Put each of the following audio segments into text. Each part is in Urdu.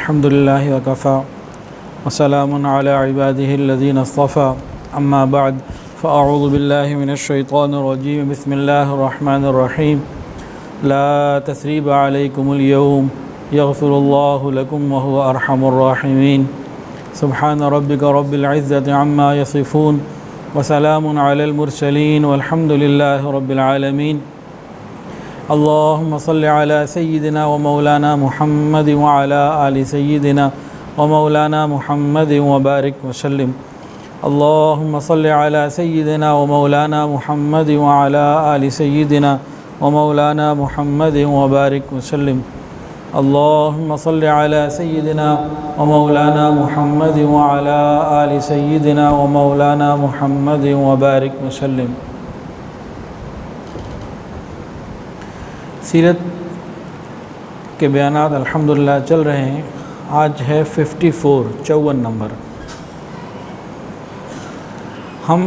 الحمد لله وكفى وسلام على عباده الذين اصطفى أما بعد فأعوذ بالله من الشيطان الرجيم بسم الله الرحمن الرحيم لا تثريب عليكم اليوم يغفر الله لكم وهو أرحم الراحمين سبحان ربك رب العزة عما يصفون وسلام على المرسلين والحمد لله رب العالمين اللهم صل على سيدنا ومولانا محمد وعلى آل سيدنا ومولانا محمد وبارك وسلم اللهم صل على سيدنا ومولانا محمد وعلى آل سيدنا ومولانا محمد وبارك وسلم اللهم صل على سيدنا ومولانا محمد وعلى آل سيدنا ومولانا محمد وبارك وسلم۔ سیرت کے بیانات الحمدللہ چل رہے ہیں۔ آج ہے 54 نمبر۔ ہم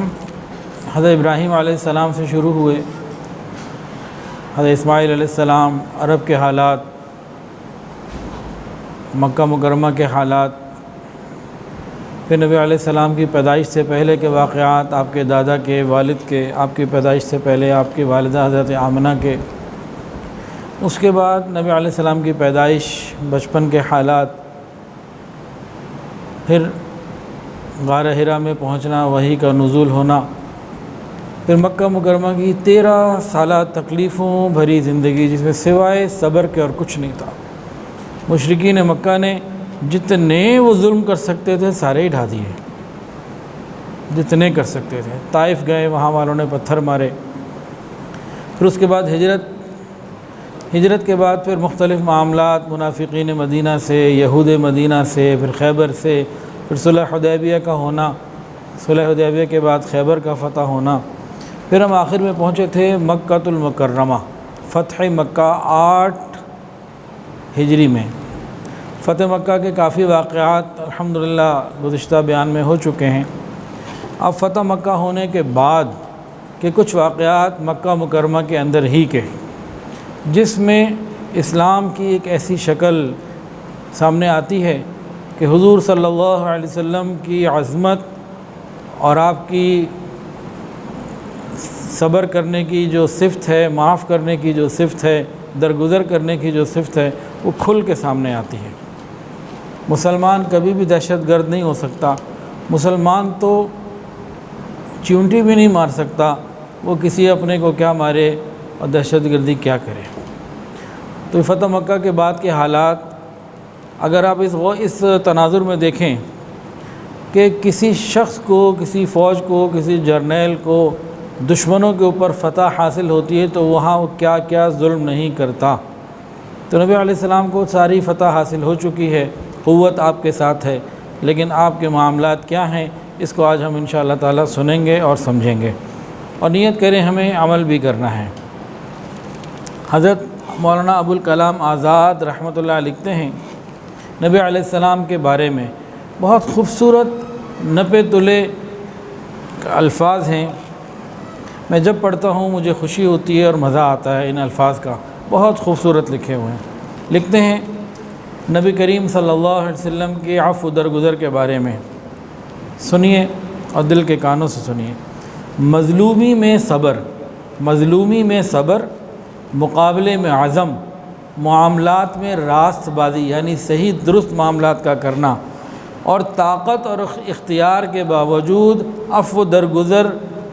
حضرت ابراہیم علیہ السلام سے شروع ہوئے، حضرت اسماعیل علیہ السلام، عرب کے حالات، مکہ مکرمہ کے حالات، پھر نبی علیہ السلام کی پیدائش سے پہلے کے واقعات، آپ کے دادا کے، والد کے، آپ کی پیدائش سے پہلے آپ کی والدہ حضرت آمنہ کے، اس کے بعد نبی علیہ السلام کی پیدائش، بچپن کے حالات، پھر غار حرا میں پہنچنا، وحی کا نزول ہونا، پھر مکہ مکرمہ کی 13 سالہ تکلیفوں بھری زندگی جس میں سوائے صبر کے اور کچھ نہیں تھا۔ مشرکین مکہ نے جتنے وہ ظلم کر سکتے تھے سارے ہی ڈھا دیے، جتنے کر سکتے تھے۔ طائف گئے، وہاں والوں نے پتھر مارے۔ پھر اس کے بعد ہجرت کے بعد پھر مختلف معاملات، منافقین مدینہ سے، یہود مدینہ سے، پھر خیبر سے، پھر صلح حدیبیہ کا ہونا، صلح حدیبیہ کے بعد خیبر کا فتح ہونا، پھر ہم آخر میں پہنچے تھے مکہ المکرمہ، فتح مکہ 8 ہجری میں۔ فتح مکہ کے کافی واقعات الحمدللہ گزشتہ بیان میں ہو چکے ہیں۔ اب فتح مکہ ہونے کے بعد کے کچھ واقعات مکہ مکرمہ کے اندر ہی کے، جس میں اسلام کی ایک ایسی شکل سامنے آتی ہے کہ حضور صلی اللہ علیہ وسلم کی عظمت اور آپ کی صبر کرنے کی جو صفت ہے، معاف کرنے کی جو صفت ہے، درگزر کرنے کی جو صفت ہے، وہ کھل کے سامنے آتی ہے۔ مسلمان کبھی بھی دہشت گرد نہیں ہو سکتا، مسلمان تو چیونٹی بھی نہیں مار سکتا، وہ کسی اپنے کو کیا مارے اور دہشت گردی کیا کرے۔ تو فتح مکہ کے بعد کے حالات اگر آپ اس تناظر میں دیکھیں کہ کسی شخص کو، کسی فوج کو، کسی جرنیل کو دشمنوں کے اوپر فتح حاصل ہوتی ہے تو وہاں وہ کیا کیا ظلم نہیں کرتا۔ تو نبی علیہ السلام کو ساری فتح حاصل ہو چکی ہے، قوت آپ کے ساتھ ہے، لیکن آپ کے معاملات کیا ہیں اس کو آج ہم انشاءاللہ تعالیٰ سنیں گے اور سمجھیں گے، اور نیت کریں ہمیں عمل بھی کرنا ہے۔ حضرت مولانا ابوالکلام آزاد رحمۃ اللہ لکھتے ہیں نبی علیہ السلام کے بارے میں، بہت خوبصورت نپے تلے الفاظ ہیں۔ میں جب پڑھتا ہوں مجھے خوشی ہوتی ہے اور مزہ آتا ہے ان الفاظ کا، بہت خوبصورت لکھے ہوئے ہیں۔ لکھتے ہیں نبی کریم صلی اللہ علیہ وسلم کے عفو درگزر کے بارے میں، سنیے اور دل کے کانوں سے سنیے۔ مظلومی میں صبر، مقابلے میں عزم، معاملات میں راست بازی یعنی صحیح درست معاملات کا کرنا، اور طاقت اور اختیار کے باوجود عفو درگزر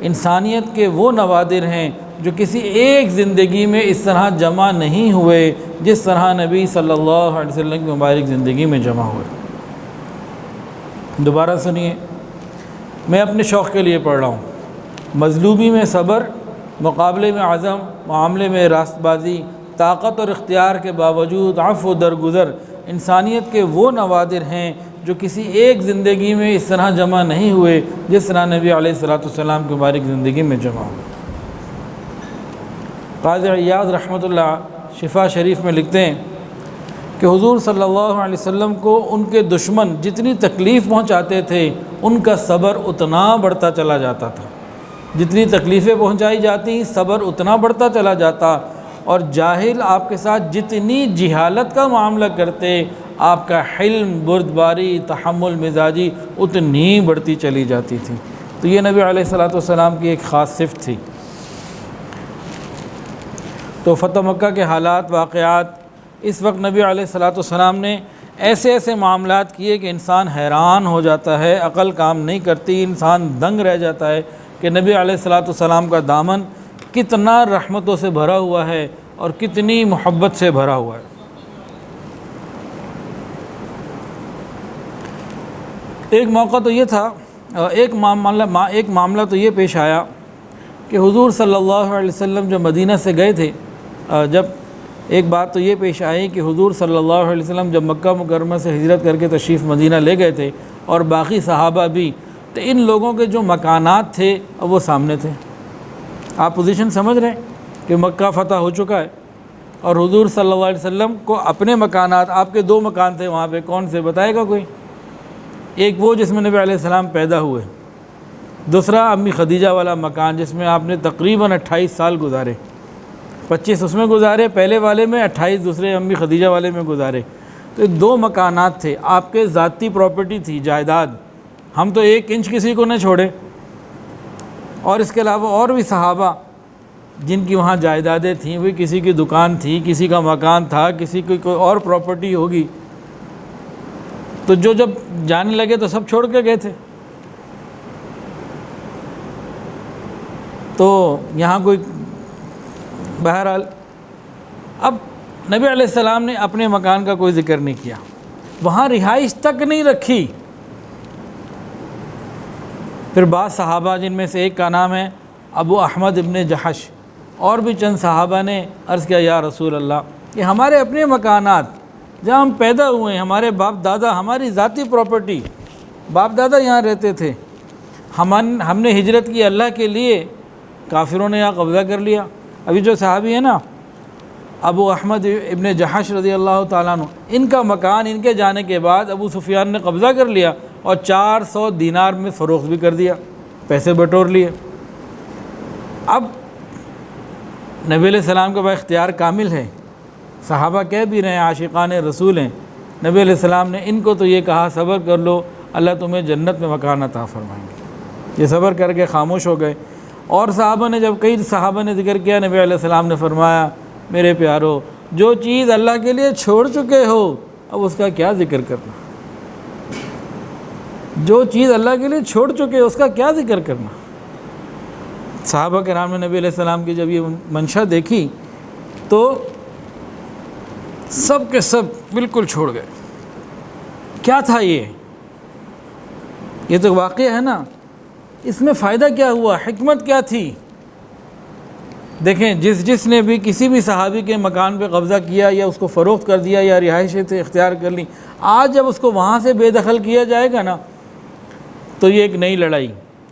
انسانیت کے وہ نوادر ہیں جو کسی ایک زندگی میں اس طرح جمع نہیں ہوئے جس طرح نبی صلی اللہ علیہ وسلم کی مبارک زندگی میں جمع ہوئے۔ دوبارہ سنیے، میں اپنے شوق کے لیے پڑھ رہا ہوں۔ مظلومی میں صبر، مقابلے میں عزم، معاملے میں راست بازی، طاقت اور اختیار کے باوجود عفو درگزر انسانیت کے وہ نوادر ہیں جو کسی ایک زندگی میں اس طرح جمع نہیں ہوئے جس طرح نبی علیہ السلام کی مبارک زندگی میں جمع ہوئے۔ قاضی عیاض رحمۃ اللہ شفا شریف میں لکھتے ہیں کہ حضور صلی اللہ علیہ وسلم کو ان کے دشمن جتنی تکلیف پہنچاتے تھے ان کا صبر اتنا بڑھتا چلا جاتا تھا، جتنی تکلیفیں پہنچائی جاتی صبر اتنا بڑھتا چلا جاتا، اور جاہل آپ کے ساتھ جتنی جہالت کا معاملہ کرتے، آپ کا حلم، بردباری، تحمل مزاجی اتنی بڑھتی چلی جاتی تھی۔ تو یہ نبی علیہ الصلوۃ والسلام کی ایک خاص صفت تھی۔ تو فتح مکہ کے حالات، واقعات، اس وقت نبی علیہ الصلوۃ والسلام نے ایسے ایسے معاملات کیے کہ انسان حیران ہو جاتا ہے، عقل کام نہیں کرتی، انسان دنگ رہ جاتا ہے کہ نبی علیہ الصلوۃ والسلام کا دامن کتنا رحمتوں سے بھرا ہوا ہے اور کتنی محبت سے بھرا ہوا ہے۔ ایک موقع تو یہ تھا، ایک معاملہ تو یہ پیش آیا کہ حضور صلی اللہ علیہ وسلم جو مدینہ سے گئے تھے، جب ایک بات تو یہ پیش آئی کہ حضور صلی اللہ علیہ وسلم جب مکہ مکرمہ سے ہجرت کر کے تشریف مدینہ لے گئے تھے اور باقی صحابہ بھی، تو ان لوگوں کے جو مکانات تھے اب وہ سامنے تھے۔ آپ پوزیشن سمجھ رہے ہیں کہ مکہ فتح ہو چکا ہے اور حضور صلی اللہ علیہ وسلم کو اپنے مکانات، آپ کے 2 مکان تھے وہاں پہ، کون سے بتائے گا کوئی؟ ایک وہ جس میں نبی علیہ السلام پیدا ہوئے، دوسرا امی خدیجہ والا مکان جس میں آپ نے تقریباً 28 سال گزارے، 25 اس میں گزارے پہلے والے میں، 28 دوسرے امی خدیجہ والے میں گزارے۔ تو 2 مکانات تھے، آپ کے ذاتی پراپرٹی تھی، جائیداد۔ ہم تو 1 انچ کسی کو نہ چھوڑے، اور اس کے علاوہ اور بھی صحابہ جن کی وہاں جائیدادیں تھیں، وہ کسی کی دکان تھی، کسی کا مکان تھا، کسی کی کوئی اور پراپرٹی ہوگی، تو جب جانے لگے تو سب چھوڑ کے گئے تھے۔ تو یہاں کوئی، بہرحال اب نبی علیہ السلام نے اپنے مکان کا کوئی ذکر نہیں کیا، وہاں رہائش تک نہیں رکھی۔ پھر بعض صحابہ جن میں سے ایک کا نام ہے ابو احمد ابن جحش، اور بھی چند صحابہ نے عرض کیا یا رسول اللہ، یہ ہمارے اپنے مکانات جہاں ہم پیدا ہوئے ہیں، ہمارے باپ دادا، ہماری ذاتی پراپرٹی، باپ دادا یہاں رہتے تھے، ہم نے ہجرت کی اللہ کے لیے، کافروں نے یہاں قبضہ کر لیا۔ ابھی جو صحابی ہیں نا ابو احمد ابن جحش رضی اللہ تعالیٰ عنہ، ان کا مکان ان کے جانے کے بعد ابو سفیان نے قبضہ کر لیا اور 400 دینار میں فروخت بھی کر دیا، پیسے بٹور لیے۔ اب نبی علیہ السلام کا با اختیار کامل ہے، صحابہ کہہ بھی رہے ہیں، عاشقان رسول ہیں، نبی علیہ السلام نے ان کو تو یہ کہا صبر کر لو، اللہ تمہیں جنت میں مکان عطا فرمائیں گے۔ یہ صبر کر کے خاموش ہو گئے۔ اور صحابہ نے، جب کئی صحابہ نے ذکر کیا، نبی علیہ السلام نے فرمایا میرے پیارو، جو چیز اللہ کے لیے چھوڑ چکے ہو اب اس کا کیا ذکر کرنا، جو چیز اللہ کے لیے چھوڑ چکے ہو اس کا کیا ذکر کرنا۔ صحابہ کرام نے نبی علیہ السلام کی جب یہ منشا دیکھی تو سب کے سب بالکل چھوڑ گئے۔ کیا تھا یہ تو واقعہ ہے نا، اس میں فائدہ کیا ہوا، حکمت کیا تھی؟ دیکھیں، جس نے بھی کسی بھی صحابی کے مکان پہ قبضہ کیا یا اس کو فروخت کر دیا یا رہائشیں سے اختیار کر لی، آج جب اس کو وہاں سے بے دخل کیا جائے گا نا تو یہ ایک نئی لڑائی،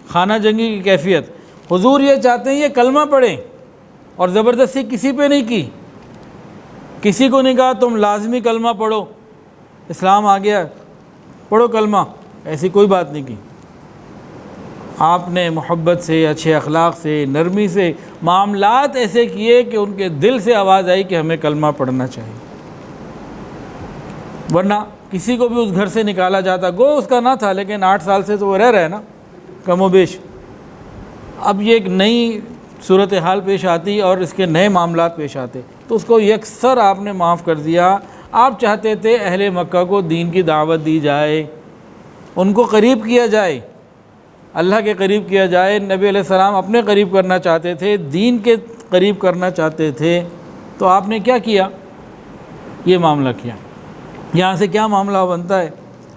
خانہ جنگی کی کیفیت۔ حضور یہ چاہتے ہیں یہ کلمہ پڑھیں، اور زبردستی کسی پہ نہیں کی، کسی کو نہیں کہا تم لازمی کلمہ پڑھو، اسلام آ گیا پڑھو کلمہ، ایسی کوئی بات نہیں کی۔ آپ نے محبت سے، اچھے اخلاق سے، نرمی سے معاملات ایسے کیے کہ ان کے دل سے آواز آئی کہ ہمیں کلمہ پڑھنا چاہیے، ورنہ کسی کو بھی اس گھر سے نکالا جاتا، گو اس کا نہ تھا لیکن 8 سال سے تو وہ رہ رہا ہے نا کم و بیش۔ اب یہ ایک نئی صورتحال پیش آتی اور اس کے نئے معاملات پیش آتے تو اس کو یکسر آپ نے معاف کر دیا۔ آپ چاہتے تھے اہل مکہ کو دین کی دعوت دی جائے، ان کو قریب کیا جائے، اللہ کے قریب کیا جائے۔ نبی علیہ السلام اپنے قریب کرنا چاہتے تھے، دین کے قریب کرنا چاہتے تھے، تو آپ نے کیا کیا؟ یہ معاملہ کیا۔ یہاں سے کیا معاملہ بنتا ہے؟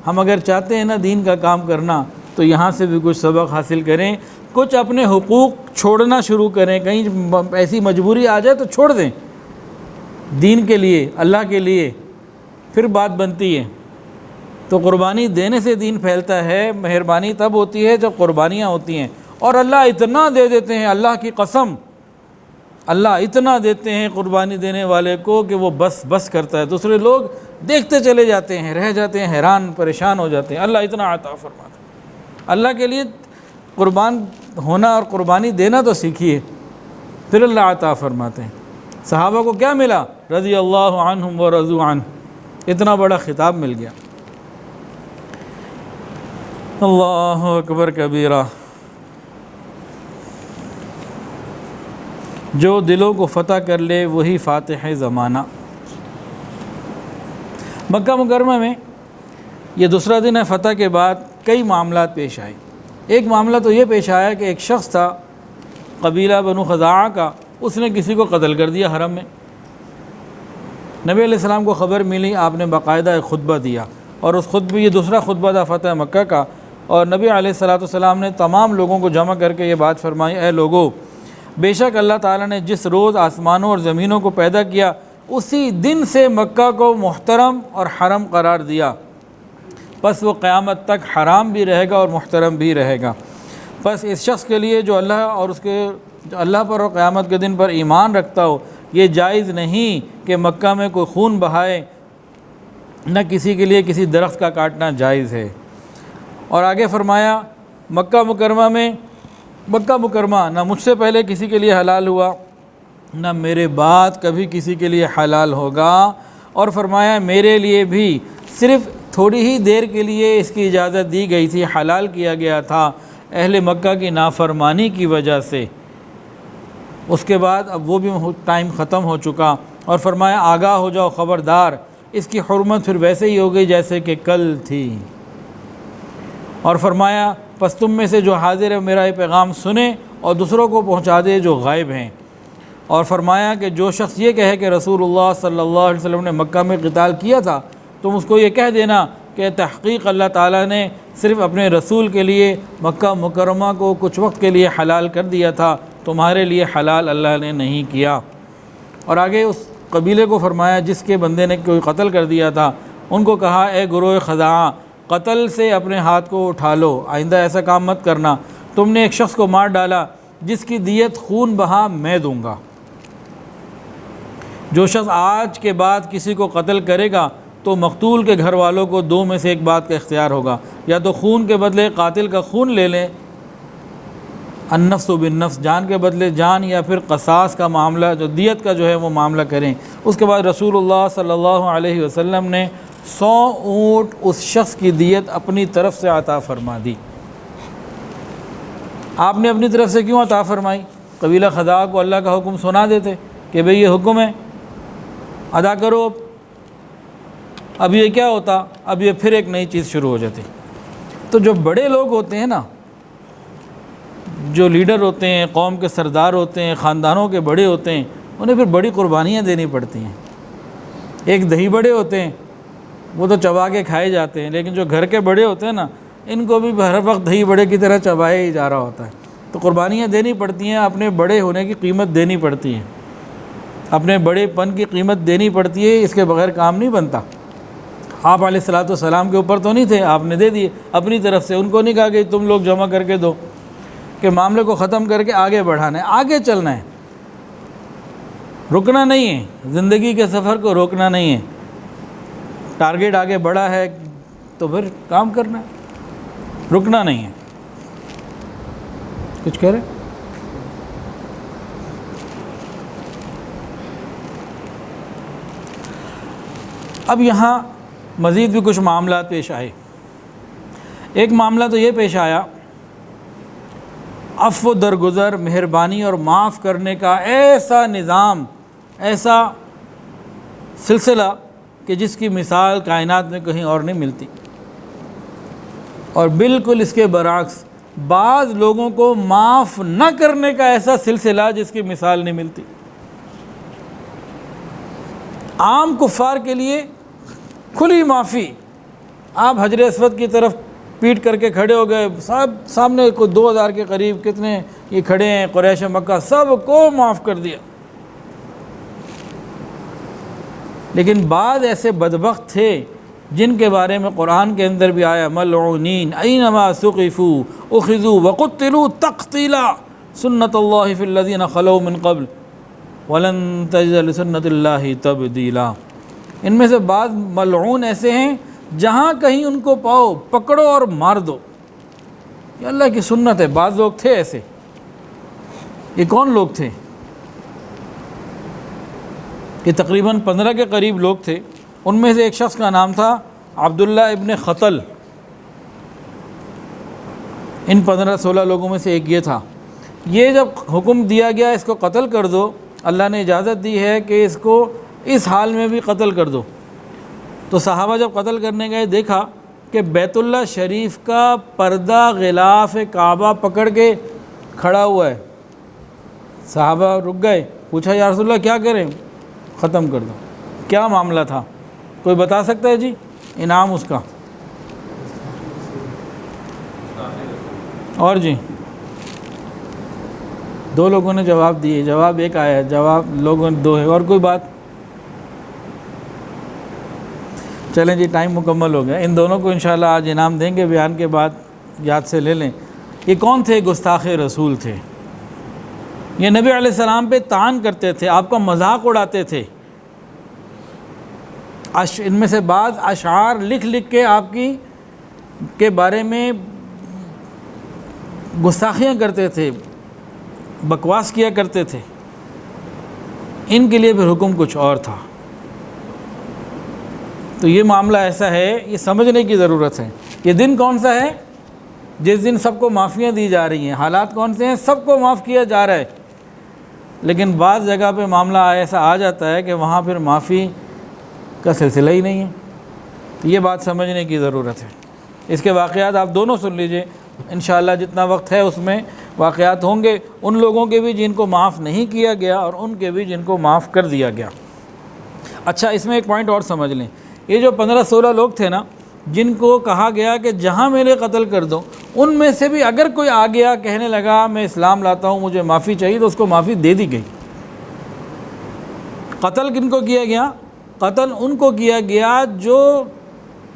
ہم اگر چاہتے ہیں نا دین کا کام کرنا تو یہاں سے بھی کچھ سبق حاصل کریں، کچھ اپنے حقوق چھوڑنا شروع کریں، کہیں ایسی مجبوری آ جائے تو چھوڑ دیں دین کے لیے، اللہ کے لیے، پھر بات بنتی ہے۔ تو قربانی دینے سے دین پھیلتا ہے، مہربانی تب ہوتی ہے جب قربانیاں ہوتی ہیں، اور اللہ اتنا دے دیتے ہیں، اللہ کی قسم، اللہ اتنا دیتے ہیں قربانی دینے والے کو کہ وہ بس کرتا ہے، دوسرے لوگ دیکھتے چلے جاتے ہیں، رہ جاتے ہیں حیران، پریشان ہو جاتے ہیں، اللہ اتنا عطا فرماتا ہے۔ اللہ کے لیے قربان ہونا اور قربانی دینا تو سیکھیے، پھر اللہ عطا فرماتے ہیں۔ صحابہ کو کیا ملا؟ رضی اللہ عنہم و رضوا عنہ، اتنا بڑا خطاب مل گیا۔ اللہ اکبر کبیرہ۔ جو دلوں کو فتح کر لے وہی فاتح زمانہ۔ مکہ مکرمہ میں یہ دوسرا دن ہے فتح کے بعد کئی معاملات پیش آئے۔ ایک معاملہ تو یہ پیش آیا کہ ایک شخص تھا قبیلہ بنو خزاعہ کا، اس نے کسی کو قتل کر دیا حرم میں۔ نبی علیہ السلام کو خبر ملی، آپ نے باقاعدہ ایک خطبہ دیا، اور اس خطبے یہ دوسرا خطبہ تھا فتح مکہ کا، اور نبی علیہ السلام نے تمام لوگوں کو جمع کر کے یہ بات فرمائی، اے لوگو، بے شک اللہ تعالیٰ نے جس روز آسمانوں اور زمینوں کو پیدا کیا اسی دن سے مکہ کو محترم اور حرم قرار دیا، پس وہ قیامت تک حرام بھی رہے گا اور محترم بھی رہے گا۔ پس اس شخص کے لیے جو اللہ پر اور قیامت کے دن پر ایمان رکھتا ہو، یہ جائز نہیں کہ مکہ میں کوئی خون بہائے، نہ کسی کے لیے کسی درخت کا کاٹنا جائز ہے۔ اور آگے فرمایا مکہ مکرمہ نہ مجھ سے پہلے کسی کے لیے حلال ہوا، نہ میرے بعد کبھی کسی کے لیے حلال ہوگا، اور فرمایا میرے لیے بھی صرف تھوڑی ہی دیر کے لیے اس کی اجازت دی گئی تھی، حلال کیا گیا تھا اہل مکہ کی نافرمانی کی وجہ سے، اس کے بعد اب وہ بھی ٹائم ختم ہو چکا۔ اور فرمایا آگاہ ہو جاؤ، خبردار، اس کی حرمت پھر ویسے ہی ہو گئی جیسے کہ کل تھی۔ اور فرمایا پس تم میں سے جو حاضر ہے میرا یہ پیغام سنے اور دوسروں کو پہنچا دے جو غائب ہیں۔ اور فرمایا کہ جو شخص یہ کہے کہ رسول اللہ صلی اللہ علیہ وسلم نے مکہ میں قتال کیا تھا، تم اس کو یہ کہہ دینا کہ تحقیق اللہ تعالیٰ نے صرف اپنے رسول کے لیے مکہ مکرمہ کو کچھ وقت کے لیے حلال کر دیا تھا، تمہارے لیے حلال اللہ نے نہیں کیا۔ اور آگے اس قبیلے کو فرمایا جس کے بندے نے کوئی قتل کر دیا تھا، ان کو کہا اے گروہ خزاعہ، قتل سے اپنے ہاتھ کو اٹھا لو، آئندہ ایسا کام مت کرنا، تم نے ایک شخص کو مار ڈالا جس کی دیت خون بہا میں دوں گا۔ جو شخص آج کے بعد کسی کو قتل کرے گا تو مقتول کے گھر والوں کو دو میں سے ایک بات کا اختیار ہوگا، یا تو خون کے بدلے قاتل کا خون لے لیں، النفس بالنفس، جان کے بدلے جان، یا پھر قصاص کا معاملہ جو دیت کا جو ہے وہ معاملہ کریں۔ اس کے بعد رسول اللہ صلی اللہ علیہ وسلم نے 100 اونٹ اس شخص کی دیت اپنی طرف سے عطا فرما دی۔ آپ نے اپنی طرف سے کیوں عطا فرمائی؟ قبیلہ خزاعہ کو اللہ کا حکم سنا دیتے کہ بھئی یہ حکم ہے، ادا کرو۔ اب یہ کیا ہوتا؟ اب یہ پھر ایک نئی چیز شروع ہو جاتی۔ تو جو بڑے لوگ ہوتے ہیں نا، جو لیڈر ہوتے ہیں، قوم کے سردار ہوتے ہیں، خاندانوں کے بڑے ہوتے ہیں، انہیں پھر بڑی قربانیاں دینی پڑتی ہیں۔ ایک دہی بڑے ہوتے ہیں، وہ تو چبا کے کھائے جاتے ہیں، لیکن جو گھر کے بڑے ہوتے ہیں نا، ان کو بھی ہر وقت دہی بڑے کی طرح چبایا ہی جا رہا ہوتا ہے۔ تو قربانیاں دینی پڑتی ہیں، اپنے بڑے ہونے کی قیمت دینی پڑتی ہے، اپنے بڑے پن کی قیمت دینی پڑتی ہے، اس کے بغیر کام نہیں بنتا۔ آپ علیہ السلام کے اوپر تو نہیں تھے، آپ نے دے دیے اپنی طرف سے، ان کو نہیں کہا کہ تم لوگ جمع کر کے دو، کہ معاملے کو ختم کر کے آگے بڑھانا ہے، آگے چلنا ہے، رکنا نہیں ہے، زندگی کے سفر کو روکنا نہیں ہے۔ ٹارگیٹ آگے بڑھا ہے تو پھر کام کرنا ہے، رکنا نہیں ہے۔ کچھ کہہ رہے؟ اب یہاں مزید بھی کچھ معاملات پیش آئے۔ ایک معاملہ تو یہ پیش آیا، عفو درگزر، مہربانی اور معاف کرنے کا ایسا نظام، ایسا سلسلہ کہ جس کی مثال کائنات میں کہیں اور نہیں ملتی۔ اور بالکل اس کے برعکس بعض لوگوں کو معاف نہ کرنے کا ایسا سلسلہ جس کی مثال نہیں ملتی۔ عام کفار کے لیے کھلی معافی، آپ حجر اسود کی طرف پیٹ کر کے کھڑے ہو گئے، سب سامنے کو 2000 کے قریب کتنے یہ کھڑے ہیں قریش مکہ، سب کو معاف کر دیا۔ لیکن بعض ایسے بدبخت تھے جن کے بارے میں قرآن کے اندر بھی آیا، ملعونین اینما ثقفوا اخذوا وقتلوا تقتیلا سنت اللہ فی الذین خلو من قبل ولن تجد لسنت اللہ تبدیلا۔ ان میں سے بعض ملعون ایسے ہیں جہاں کہیں ان کو پاؤ پکڑو اور مار دو، یہ اللہ کی سنت ہے۔ بعض لوگ تھے ایسے، یہ کون لوگ تھے؟ یہ تقریباً 15 کے قریب لوگ تھے ان میں سے ایک شخص کا نام تھا عبداللہ ابن خطل، ان 15-16 لوگوں میں سے ایک یہ تھا۔ یہ جب حکم دیا گیا اس کو قتل کر دو، اللہ نے اجازت دی ہے کہ اس کو اس حال میں بھی قتل کر دو، تو صحابہ جب قتل کرنے گئے دیکھا کہ بیت اللہ شریف کا پردہ غلاف کعبہ پکڑ کے کھڑا ہوا ہے۔ صحابہ رک گئے، پوچھا یا رسول اللہ کیا کریں؟ ختم کر دو۔ کیا معاملہ تھا؟ کوئی بتا سکتا ہے جی انعام اس کا؟ اور جی دو لوگوں نے جواب دیے، جواب ایک آیا ہے، جواب لوگوں نے دو ہے، اور کوئی بات؟ چلیں جی ٹائم مکمل ہو گیا، ان دونوں کو انشاءاللہ آج انعام دیں گے، بیان کے بعد یاد سے لے لیں۔ یہ کون تھے؟ گستاخ رسول تھے۔ یہ نبی علیہ السلام پہ طعن کرتے تھے، آپ کا مذاق اڑاتے تھے، ان میں سے بعض اشعار لکھ لکھ کے آپ کے بارے میں گستاخیاں کرتے تھے، بکواس کیا کرتے تھے۔ ان کے لیے پھر حکم کچھ اور تھا۔ تو یہ معاملہ ایسا ہے، یہ سمجھنے کی ضرورت ہے۔ یہ دن کون سا ہے؟ جس دن سب کو معافیاں دی جا رہی ہیں۔ حالات کون سے ہیں؟ سب کو معاف کیا جا رہا ہے، لیکن بعض جگہ پہ معاملہ ایسا آ جاتا ہے کہ وہاں پھر معافی کا سلسلہ ہی نہیں ہے۔ تو یہ بات سمجھنے کی ضرورت ہے۔ اس کے واقعات آپ دونوں سن لیجئے، انشاءاللہ جتنا وقت ہے اس میں واقعات ہوں گے، ان لوگوں کے بھی جن کو معاف نہیں کیا گیا اور ان کے بھی جن کو معاف کر دیا گیا۔ اچھا اس میں ایک پوائنٹ اور سمجھ لیں، یہ جو 15-16 لوگ تھے نا جن کو کہا گیا کہ جہاں میرے قتل کر دو، ان میں سے بھی اگر کوئی آ گیا کہنے لگا میں اسلام لاتا ہوں مجھے معافی چاہیے، تو اس کو معافی دے دی گئی۔ قتل کن کو کیا گیا؟ قتل ان کو کیا گیا جو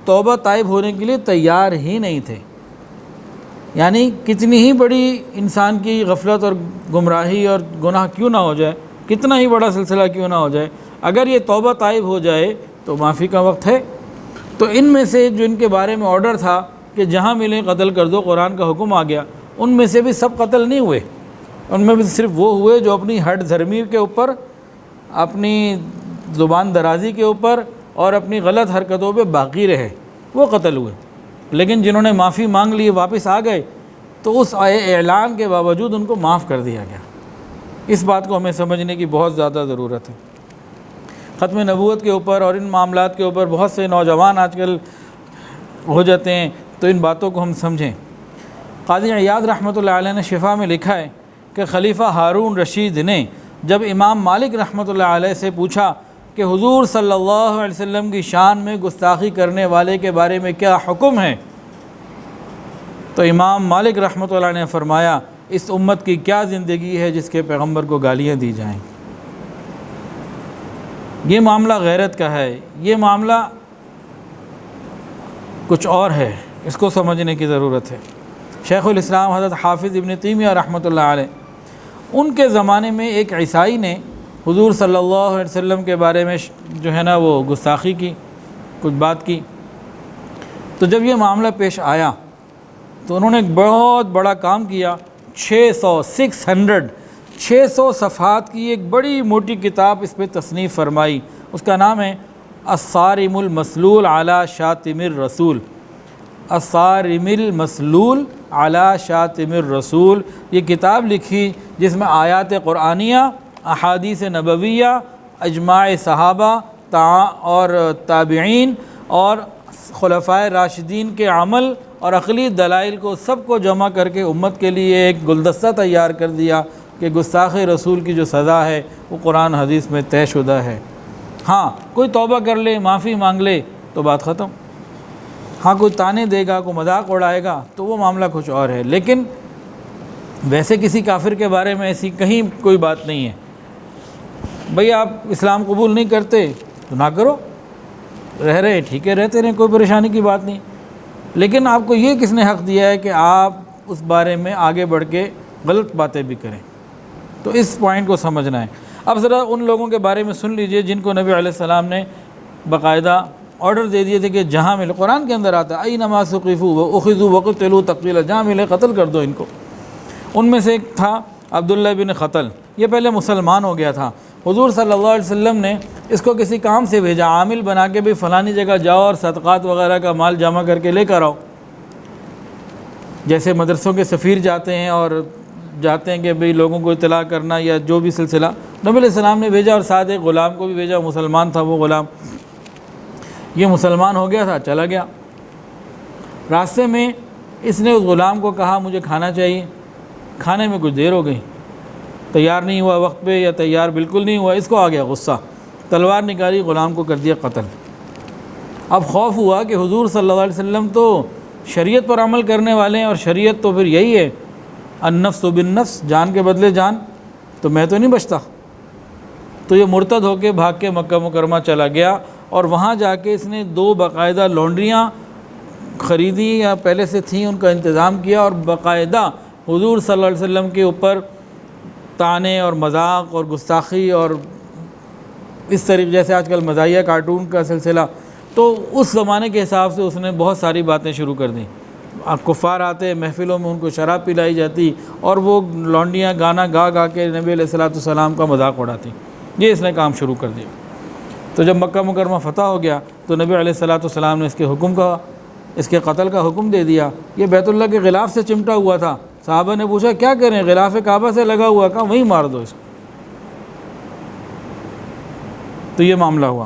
توبہ طائب ہونے کے لیے تیار ہی نہیں تھے۔ یعنی کتنی ہی بڑی انسان کی غفلت اور گمراہی اور گناہ کیوں نہ ہو جائے، کتنا ہی بڑا سلسلہ کیوں نہ ہو جائے، اگر یہ توبہ طائب ہو جائے تو معافی کا وقت ہے۔ تو ان میں سے جو ان کے بارے میں آرڈر تھا کہ جہاں ملے قتل کر دو، قرآن کا حکم آ گیا، ان میں سے بھی سب قتل نہیں ہوئے، ان میں بھی صرف وہ ہوئے جو اپنی ہٹ دھرمی کے اوپر، اپنی زبان درازی کے اوپر اور اپنی غلط حرکتوں پہ باقی رہے، وہ قتل ہوئے۔ لیکن جنہوں نے معافی مانگ لی واپس آ گئے تو اس اعلان کے باوجود ان کو معاف کر دیا گیا۔ اس بات کو ہمیں سمجھنے کی بہت زیادہ ضرورت ہے۔ ختم نبوت کے اوپر اور ان معاملات کے اوپر بہت سے نوجوان آج کل ہو جاتے ہیں، تو ان باتوں کو ہم سمجھیں۔ قاضی عیاض رحمۃ اللہ علیہ نے شفا میں لکھا ہے کہ خلیفہ ہارون رشید نے جب امام مالک رحمۃ اللہ علیہ سے پوچھا کہ حضور صلی اللہ علیہ وسلم کی شان میں گستاخی کرنے والے کے بارے میں کیا حکم ہے، تو امام مالک رحمۃ اللہ نے فرمایا اس امت کی کیا زندگی ہے جس کے پیغمبر کو گالیاں دی جائیں۔ یہ معاملہ غیرت کا ہے، یہ معاملہ کچھ اور ہے، اس کو سمجھنے کی ضرورت ہے۔ شیخ الاسلام حضرت حافظ ابن تیمیہ رحمۃ اللہ علیہ، ان کے زمانے میں ایک عیسائی نے حضور صلی اللہ علیہ وسلم کے بارے میں جو ہے نا وہ گستاخی کی، کچھ بات کی، تو جب یہ معاملہ پیش آیا تو انہوں نے ایک بہت بڑا کام کیا، 600 صفحات کی ایک بڑی موٹی کتاب اس پہ تصنیف فرمائی۔ اس کا نام ہے الصارم المسلول علی شاتم الرسول، الصارم المسلول علی شاتم الرسول۔ یہ کتاب لکھی جس میں آیات قرآنیہ، احادیث نبویہ، اجماع صحابہ اور تابعین اور خلفائے راشدین کے عمل اور عقلی دلائل کو سب کو جمع کر کے امت کے لیے ایک گلدستہ تیار کر دیا کہ گستاخ رسول کی جو سزا ہے وہ قرآن حدیث میں طے شدہ ہے۔ ہاں کوئی توبہ کر لے، معافی مانگ لے تو بات ختم۔ ہاں کوئی تانے دے گا، کوئی مذاق اڑائے گا تو وہ معاملہ کچھ اور ہے، لیکن ویسے کسی کافر کے بارے میں ایسی کہیں کوئی بات نہیں ہے۔ بھئی آپ اسلام قبول نہیں کرتے تو نہ کرو، رہ رہے ٹھیک ہے، رہتے رہیں، کوئی پریشانی کی بات نہیں، لیکن آپ کو یہ کس نے حق دیا ہے کہ آپ اس بارے میں آگے بڑھ کے غلط باتیں بھی کریں؟ تو اس پوائنٹ کو سمجھنا ہے۔ اب ذرا ان لوگوں کے بارے میں سن لیجئے جن کو نبی علیہ السلام نے باقاعدہ آرڈر دے دیے تھے کہ جہاں ملے، قرآن کے اندر آتا ہے اینما ثقفوا واخذوا وقتلوا تقتیلا، جہاں ملے قتل کر دو ان کو۔ ان میں سے ایک تھا عبداللہ بن خطل، یہ پہلے مسلمان ہو گیا تھا۔ حضور صلی اللہ علیہ وسلم نے اس کو کسی کام سے بھیجا، عامل بنا کے بھی فلانی جگہ جاؤ اور صدقات وغیرہ کا مال جمع کر کے لے کر آؤ، جیسے مدرسوں کے سفیر جاتے ہیں اور جاتے ہیں کہ بھئی لوگوں کو اطلاع کرنا یا جو بھی سلسلہ، نبی علیہ السلام نے بھیجا اور ساتھ ایک غلام کو بھی بھیجا، مسلمان تھا وہ غلام، یہ مسلمان ہو گیا تھا، چلا گیا۔ راستے میں اس نے اس غلام کو کہا مجھے کھانا چاہیے، کھانے میں کچھ دیر ہو گئی، تیار نہیں ہوا وقت پہ یا تیار بالکل نہیں ہوا، اس کو آ گیا غصہ، تلوار نکالی، غلام کو کر دیا قتل۔ اب خوف ہوا کہ حضور صلی اللہ علیہ وسلم تو شریعت پر عمل کرنے والے ہیں، اور شریعت تو پھر یہی ہے النفس بالنفس، جان کے بدلے جان، تو میں تو نہیں بچتا۔ تو یہ مرتد ہو کے بھاگ کے مکہ مکرمہ چلا گیا، اور وہاں جا کے اس نے 2 باقاعدہ لانڈریاں خریدی یا پہلے سے تھیں، ان کا انتظام کیا، اور باقاعدہ حضور صلی اللہ علیہ وسلم کے اوپر طعنے اور مذاق اور گستاخی اور اس طریقے جیسے آج کل مزاحیہ کارٹون کا سلسلہ، تو اس زمانے کے حساب سے اس نے بہت ساری باتیں شروع کر دیں۔ کفار آتے محفلوں میں، ان کو شراب پلائی جاتی، اور وہ لونڈیاں گانا گا گا کے نبی علیہ السلام کا مذاق اڑاتی، یہ اس نے کام شروع کر دیا۔ تو جب مکہ مکرمہ فتح ہو گیا تو نبی علیہ السلام نے اس کے قتل کا حکم دے دیا۔ یہ بیت اللہ کے غلاف سے چمٹا ہوا تھا، صحابہ نے پوچھا کیا کریں، غلاف کعبہ سے لگا ہوا، کہا وہیں مار دو اس کو۔ تو یہ معاملہ ہوا۔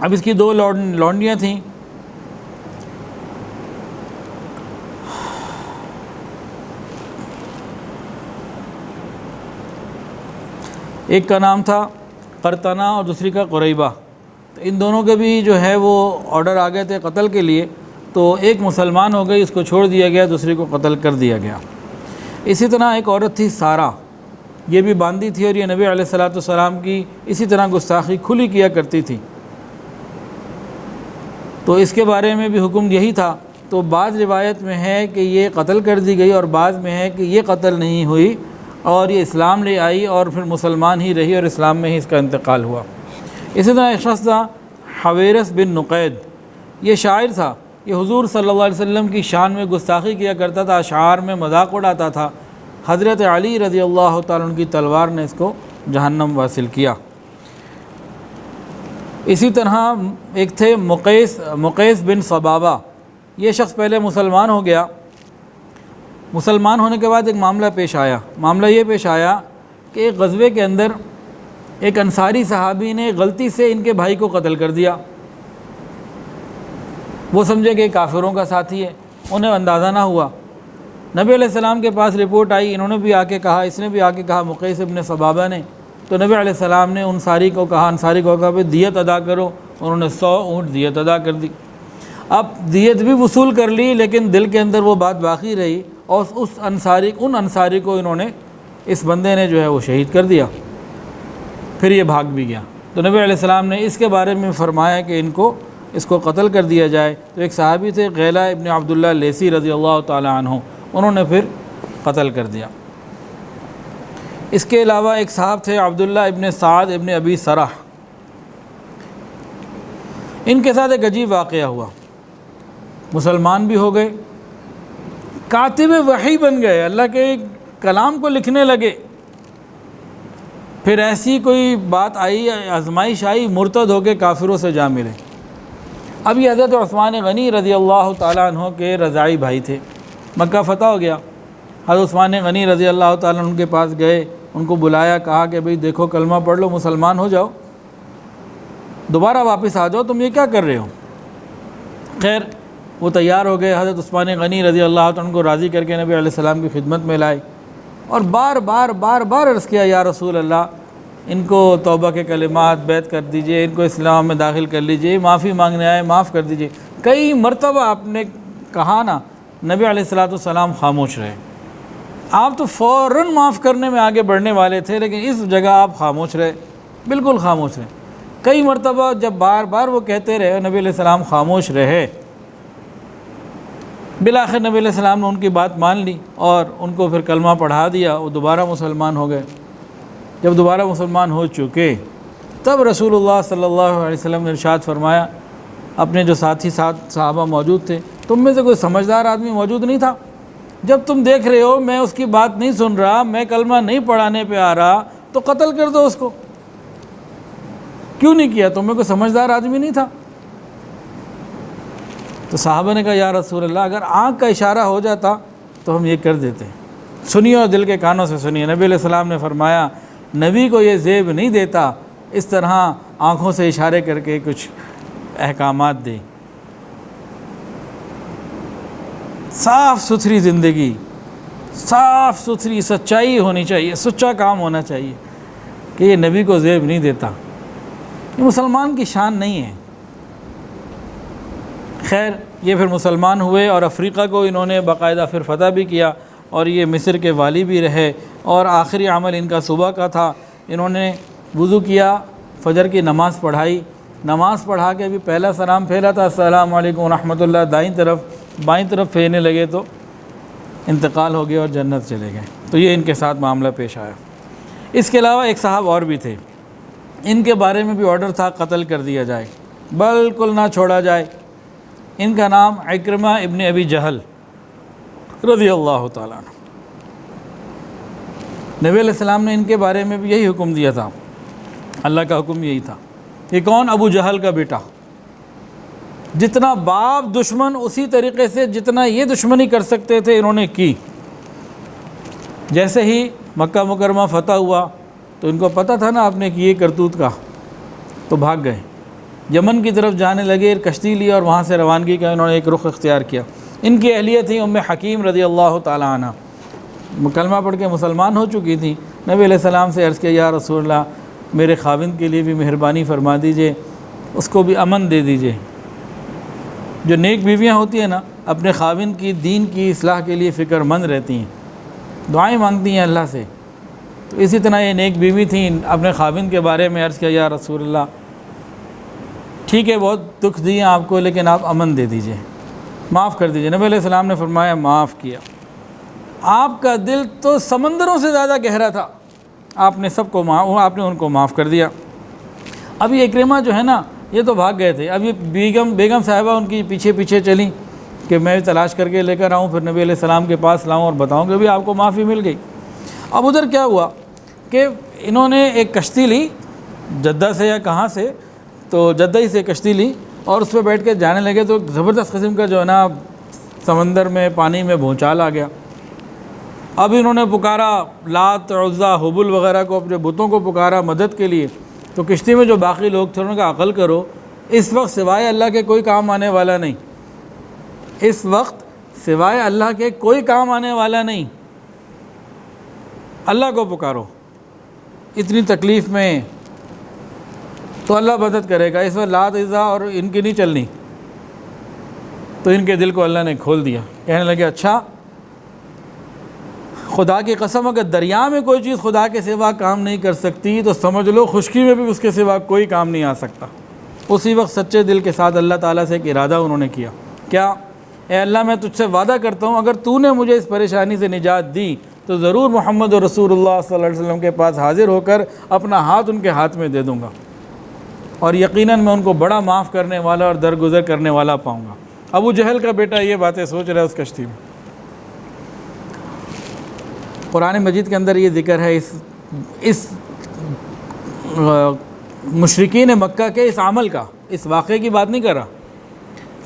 اب اس کی 2 لونڈیاں تھیں، ایک کا نام تھا قرطنہ اور دوسری کا قریبہ۔ تو ان دونوں کے بھی جو ہے وہ آرڈر آ گئے تھے قتل کے لیے، تو ایک مسلمان ہو گئی، اس کو چھوڑ دیا گیا، دوسری کو قتل کر دیا گیا۔ اسی طرح ایک عورت تھی سارہ، یہ بھی باندھی تھی، اور یہ نبی علیہ السلام کی اسی طرح گستاخی کھلی کیا کرتی تھی، تو اس کے بارے میں بھی حکم یہی تھا۔ تو بعض روایت میں ہے کہ یہ قتل کر دی گئی، اور بعض میں ہے کہ یہ قتل نہیں ہوئی اور یہ اسلام لے آئی اور پھر مسلمان ہی رہی، اور اسلام میں ہی اس کا انتقال ہوا۔ اسی طرح ایک شخص تھا حویرث بن نقید، یہ شاعر تھا، یہ حضور صلی اللہ علیہ وسلم کی شان میں گستاخی کیا کرتا تھا، اشعار میں مذاق اڑاتا تھا۔ حضرت علی رضی اللہ تعالیٰ عنہ کی تلوار نے اس کو جہنم واصل کیا۔ اسی طرح ایک تھے مقیس بن صبابہ، یہ شخص پہلے مسلمان ہو گیا، مسلمان ہونے کے بعد ایک معاملہ پیش آیا۔ معاملہ یہ پیش آیا کہ ایک غزوے کے اندر ایک انصاری صحابی نے غلطی سے ان کے بھائی کو قتل کر دیا، وہ سمجھے کہ کافروں کا ساتھی ہے، انہیں اندازہ نہ ہوا۔ نبی علیہ السلام کے پاس رپورٹ آئی، انہوں نے بھی آ کے کہا، اس نے بھی آ کے کہا مقیس ابن صبابہ نے، تو نبی علیہ السلام نے انصاری کو کہا کہ دیت ادا کرو، انہوں نے 100 اونٹ دیت ادا کر دی۔ اب دیت بھی وصول کر لی، لیکن دل کے اندر وہ بات باقی رہی، اور ان انصاری کو انہوں نے، اس بندے نے جو ہے وہ شہید کر دیا، پھر یہ بھاگ بھی گیا۔ تو نبی علیہ السلام نے اس کے بارے میں فرمایا کہ اس کو قتل کر دیا جائے۔ تو ایک صحابی تھے غیلہ ابن عبداللہ لیسی رضی اللہ تعالی عنہ، انہوں نے پھر قتل کر دیا۔ اس کے علاوہ ایک صاحب تھے عبداللہ ابن سعد ابن ابی سرح، ان کے ساتھ ایک عجیب واقعہ ہوا، مسلمان بھی ہو گئے، کاتب وحی بن گئے، اللہ کے کلام کو لکھنے لگے۔ پھر ایسی کوئی بات آئی، آزمائش آئی، مرتد ہو کے کافروں سے جا ملے۔ اب یہ حضرت عثمان غنی رضی اللہ تعالیٰ عنہ کے رضاعی بھائی تھے، مکہ فتح ہو گیا، حضرت عثمان غنی رضی اللہ تعالیٰ عنہ کے پاس گئے، ان کو بلایا، کہا کہ بھئی دیکھو کلمہ پڑھ لو، مسلمان ہو جاؤ، دوبارہ واپس آ جاؤ، تم یہ کیا کر رہے ہو؟ خیر وہ تیار ہو گئے، حضرت عثمان غنی رضی اللہ عنہ کو راضی کر کے نبی علیہ السلام کی خدمت میں لائے، اور بار بار عرض کیا یا رسول اللہ، ان کو توبہ کے کلمات بیعت کر دیجئے، ان کو اسلام میں داخل کر لیجئے، معافی مانگنے آئے معاف کر دیجئے۔ کئی مرتبہ آپ نے کہا نا، نبی علیہ السلام خاموش رہے۔ آپ تو فوراً معاف کرنے میں آگے بڑھنے والے تھے، لیکن اس جگہ آپ خاموش رہے، بالکل خاموش رہے۔ کئی مرتبہ جب بار بار وہ کہتے رہے، نبی علیہ السلام خاموش رہے، بالآخر نبی علیہ السلام نے ان کی بات مان لی اور ان کو پھر کلمہ پڑھا دیا، وہ دوبارہ مسلمان ہو گئے۔ جب دوبارہ مسلمان ہو چکے، تب رسول اللہ صلی اللہ علیہ وسلم نے ارشاد فرمایا، اپنے جو ساتھی صحابہ موجود تھے، تم میں سے کوئی سمجھدار آدمی موجود نہیں تھا؟ جب تم دیکھ رہے ہو میں اس کی بات نہیں سن رہا، میں کلمہ نہیں پڑھانے پہ آ رہا، تو قتل کر دو اس کو۔ کیوں نہیں کیا؟ تم میں کوئی سمجھدار آدمی نہیں تھا؟ تو صحابہ نے کہا یا رسول اللہ اگر آنکھ کا اشارہ ہو جاتا تو ہم یہ کر دیتے۔ سنیے اور دل کے کانوں سے سنیے، نبی علیہ السلام نے فرمایا نبی کو یہ زیب نہیں دیتا اس طرح آنکھوں سے اشارے کر کے کچھ احکامات دے۔ صاف ستھری زندگی، صاف ستھری سچائی ہونی چاہیے، سچا کام ہونا چاہیے کہ یہ نبی کو زیب نہیں دیتا، یہ مسلمان کی شان نہیں ہے۔ خیر یہ پھر مسلمان ہوئے اور افریقہ کو انہوں نے باقاعدہ پھر فتح بھی کیا، اور یہ مصر کے والی بھی رہے، اور آخری عمل ان کا صبح کا تھا، انہوں نے وضو کیا، فجر کی نماز پڑھائی، نماز پڑھا کے بھی پہلا سلام پھیرا تھا السلام علیکم ورحمۃ اللہ، دائیں طرف بائیں طرف پھیرنے لگے تو انتقال ہو گیا اور جنت چلے گئے۔ تو یہ ان کے ساتھ معاملہ پیش آیا۔ اس کے علاوہ ایک صاحب اور بھی تھے، ان کے بارے میں بھی آرڈر تھا قتل کر دیا جائے، بالکل نہ چھوڑا جائے۔ ان کا نام عکرمہ ابن ابی جہل رضی اللہ تعالیٰ عنہ۔ نبی علیہ السلام نے ان کے بارے میں بھی یہی حکم دیا تھا، اللہ کا حکم یہی تھا۔ یہ کون؟ ابو جہل کا بیٹا، جتنا باپ دشمن اسی طریقے سے جتنا یہ دشمنی کر سکتے تھے انہوں نے کی۔ جیسے ہی مکہ مکرمہ فتح ہوا تو ان کو پتہ تھا نا آپ نے کہ یہ کرتوت کا، تو بھاگ گئے، یمن کی طرف جانے لگے، کشتی لی اور وہاں سے روانگی کا انہوں نے ایک رخ اختیار کیا۔ ان کی اہلیہ تھیں ام حکیم رضی اللہ تعالیٰ عنہ، کلمہ پڑھ کے مسلمان ہو چکی تھیں۔ نبی علیہ السلام سے عرض کیا یا رسول اللہ میرے خاوند کے لیے بھی مہربانی فرما دیجئے، اس کو بھی امن دے دیجئے۔ جو نیک بیویاں ہوتی ہیں نا اپنے خاوند کی دین کی اصلاح کے لیے فکر مند رہتی ہیں، دعائیں مانگتی ہیں اللہ سے، تو اسی طرح یہ نیک بیوی تھیں، اپنے خاوند کے بارے میں عرض کیا یا رسول اللہ ٹھیک ہے بہت دکھ دیے آپ کو لیکن آپ امن دے دیجئے، معاف کر دیجئے۔ نبی علیہ السلام نے فرمایا معاف کیا۔ آپ کا دل تو سمندروں سے زیادہ گہرا تھا، آپ نے آپ نے ان کو معاف کر دیا۔ اب یہ اکرمہ جو ہے نا یہ تو بھاگ گئے تھے، اب یہ بیگم صاحبہ ان کی پیچھے پیچھے چلیں کہ میں تلاش کر کے لے کر آؤں، پھر نبی علیہ السلام کے پاس لاؤں اور بتاؤں کہ بھی آپ کو معافی مل گئی۔ اب ادھر کیا ہوا کہ انہوں نے ایک کشتی لی جدہ سے یا کہاں سے، تو جدہ ہی سے کشتی لی اور اس پہ بیٹھ کے جانے لگے، تو زبردست قسم کا جو ہے نا سمندر میں پانی میں بھونچال آ گیا۔ اب انہوں نے پکارا لات عزا حبل وغیرہ کو، اپنے بتوں کو پکارا مدد کے لیے، تو کشتی میں جو باقی لوگ تھے انہوں نے کہا عقل کرو، اس وقت سوائے اللہ کے کوئی کام آنے والا نہیں، اس وقت سوائے اللہ کے کوئی کام آنے والا نہیں، اللہ کو پکارو اتنی تکلیف میں تو اللہ مدد کرے گا۔ اس وقت لات عزا اور ان کی نہیں چلنی، تو ان کے دل کو اللہ نے کھول دیا، کہنے لگے اچھا خدا کی قسم اگر دریا میں کوئی چیز خدا کے سوا کام نہیں کر سکتی تو سمجھ لو خشکی میں بھی اس کے سوا کوئی کام نہیں آ سکتا۔ اسی وقت سچے دل کے ساتھ اللہ تعالیٰ سے ایک ارادہ انہوں نے کیا، کیا؟ اے اللہ میں تجھ سے وعدہ کرتا ہوں اگر تو نے مجھے اس پریشانی سے نجات دی تو ضرور محمد رسول اللہ صلی اللہ علیہ وسلم کے پاس حاضر ہو کر اپنا ہاتھ ان کے ہاتھ میں دے دوں گا، اور یقیناً میں ان کو بڑا معاف کرنے والا اور درگزر کرنے والا پاؤں گا۔ ابو جہل کا بیٹا یہ باتیں سوچ رہا ہے اس کشتی میں۔ قرآن مجید کے اندر یہ ذکر ہے اس مشرکین مکہ کے اس عمل کا، اس واقعے کی بات نہیں کر رہا۔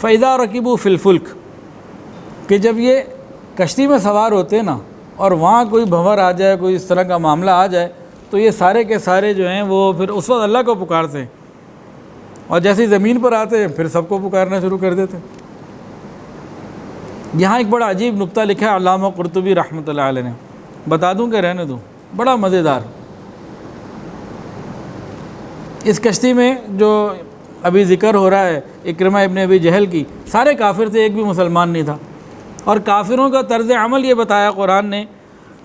فَإِذَا رَكِبُوا فِي الْفُلْكِ، کہ جب یہ کشتی میں سوار ہوتے ہیں نا اور وہاں کوئی بھنور آ جائے، کوئی اس طرح کا معاملہ آ جائے تو یہ سارے کے سارے جو ہیں وہ پھر اس وقت اللہ کو پکارتے ہیں، اور جیسے ہی زمین پر آتے ہیں پھر سب کو پکارنا شروع کر دیتے ہیں۔ یہاں ایک بڑا عجیب نکتہ لکھا ہے علامہ قرطبی رحمۃ اللہ علیہ نے، بتا دوں کہ رہنے دوں، بڑا مزیدار۔ اس کشتی میں جو ابھی ذکر ہو رہا ہے اکرمہ ابن ابی جہل کی، سارے کافر تھے، ایک بھی مسلمان نہیں تھا، اور کافروں کا طرز عمل یہ بتایا قرآن نے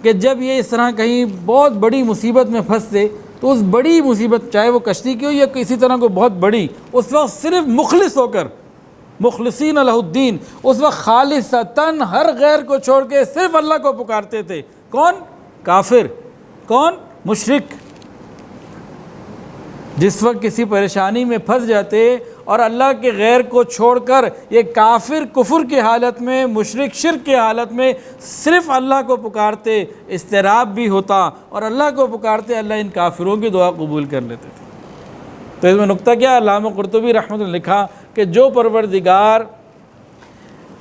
کہ جب یہ اس طرح کہیں بہت بڑی مصیبت میں پھنستے تو اس بڑی مصیبت چاہے وہ کشتی کی ہو یا کسی طرح کو بہت بڑی، اس وقت صرف مخلص ہو کر، مخلصین لہ الدین، اس وقت خالصتاً ہر غیر کو چھوڑ کے صرف اللہ کو پکارتے تھے۔ کون؟ کافر۔ کون؟ مشرک۔ جس وقت کسی پریشانی میں پھنس جاتے اور اللہ کے غیر کو چھوڑ کر یہ کافر کفر کی حالت میں، مشرک شرک کی حالت میں صرف اللہ کو پکارتے، اضطراب بھی ہوتا اور اللہ کو پکارتے، اللہ ان کافروں کی دعا قبول کر لیتے تھے۔ تو اس میں نقطہ کیا، علامہ قرطبی رحمۃ اللہ نے لکھا کہ جو پروردگار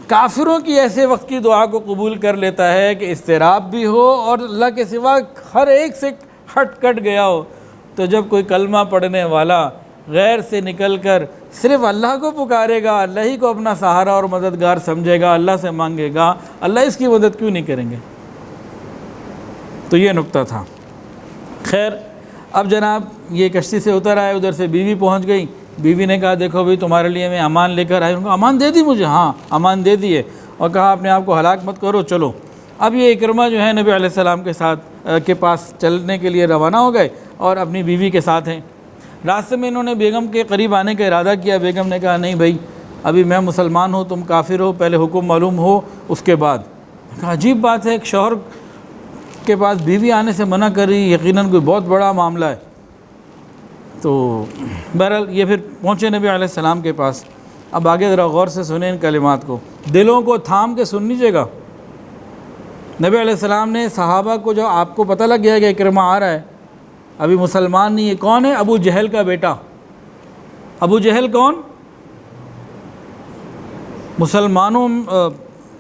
کافروں کی ایسے وقت کی دعا کو قبول کر لیتا ہے کہ اضطراب بھی ہو اور اللہ کے سوا ہر ایک سے ہٹ کٹ گیا ہو، تو جب کوئی کلمہ پڑھنے والا غیر سے نکل کر صرف اللہ کو پکارے گا، اللہ ہی کو اپنا سہارا اور مددگار سمجھے گا، اللہ سے مانگے گا، اللہ اس کی مدد کیوں نہیں کریں گے؟ تو یہ نقطہ تھا۔ خیر، اب جناب یہ کشتی سے اتر آئے، ادھر سے بیوی پہنچ گئی۔ بیوی نے کہا دیکھو بھائی تمہارے لیے میں امان لے کر آئی ہوں۔ امان دے دی مجھے؟ ہاں امان دے دیے، اور کہا اپنے آپ کو ہلاک مت کرو، چلو۔ اب یہ اکرمہ جو ہے نبی علیہ السلام کے پاس چلنے کے لیے روانہ ہو گئے اور اپنی بیوی کے ساتھ ہیں۔ راستے میں انہوں نے بیگم کے قریب آنے کا ارادہ کیا۔ بیگم نے کہا نہیں بھائی، ابھی میں مسلمان ہوں، تم کافر ہو، پہلے حکم معلوم ہو اس کے بعد۔ کہا عجیب بات ہے، ایک شوہر کے پاس بیوی آنے سے منع کر رہی، یقیناً کوئی بہت بڑا معاملہ ہے۔ تو بہرحال یہ پھر پہنچے نبی علیہ السلام کے پاس۔ اب آگے ذرا غور سے سنیں ان کلمات کو، دلوں کو تھام کے سن لیجیے گا۔ نبی علیہ السلام نے صحابہ کو، جو آپ کو پتہ لگ گیا کہ اکرمہ آ رہا ہے، ابھی مسلمان نہیں ہے، کون ہے؟ ابو جہل کا بیٹا۔ ابو جہل کون؟ مسلمانوں،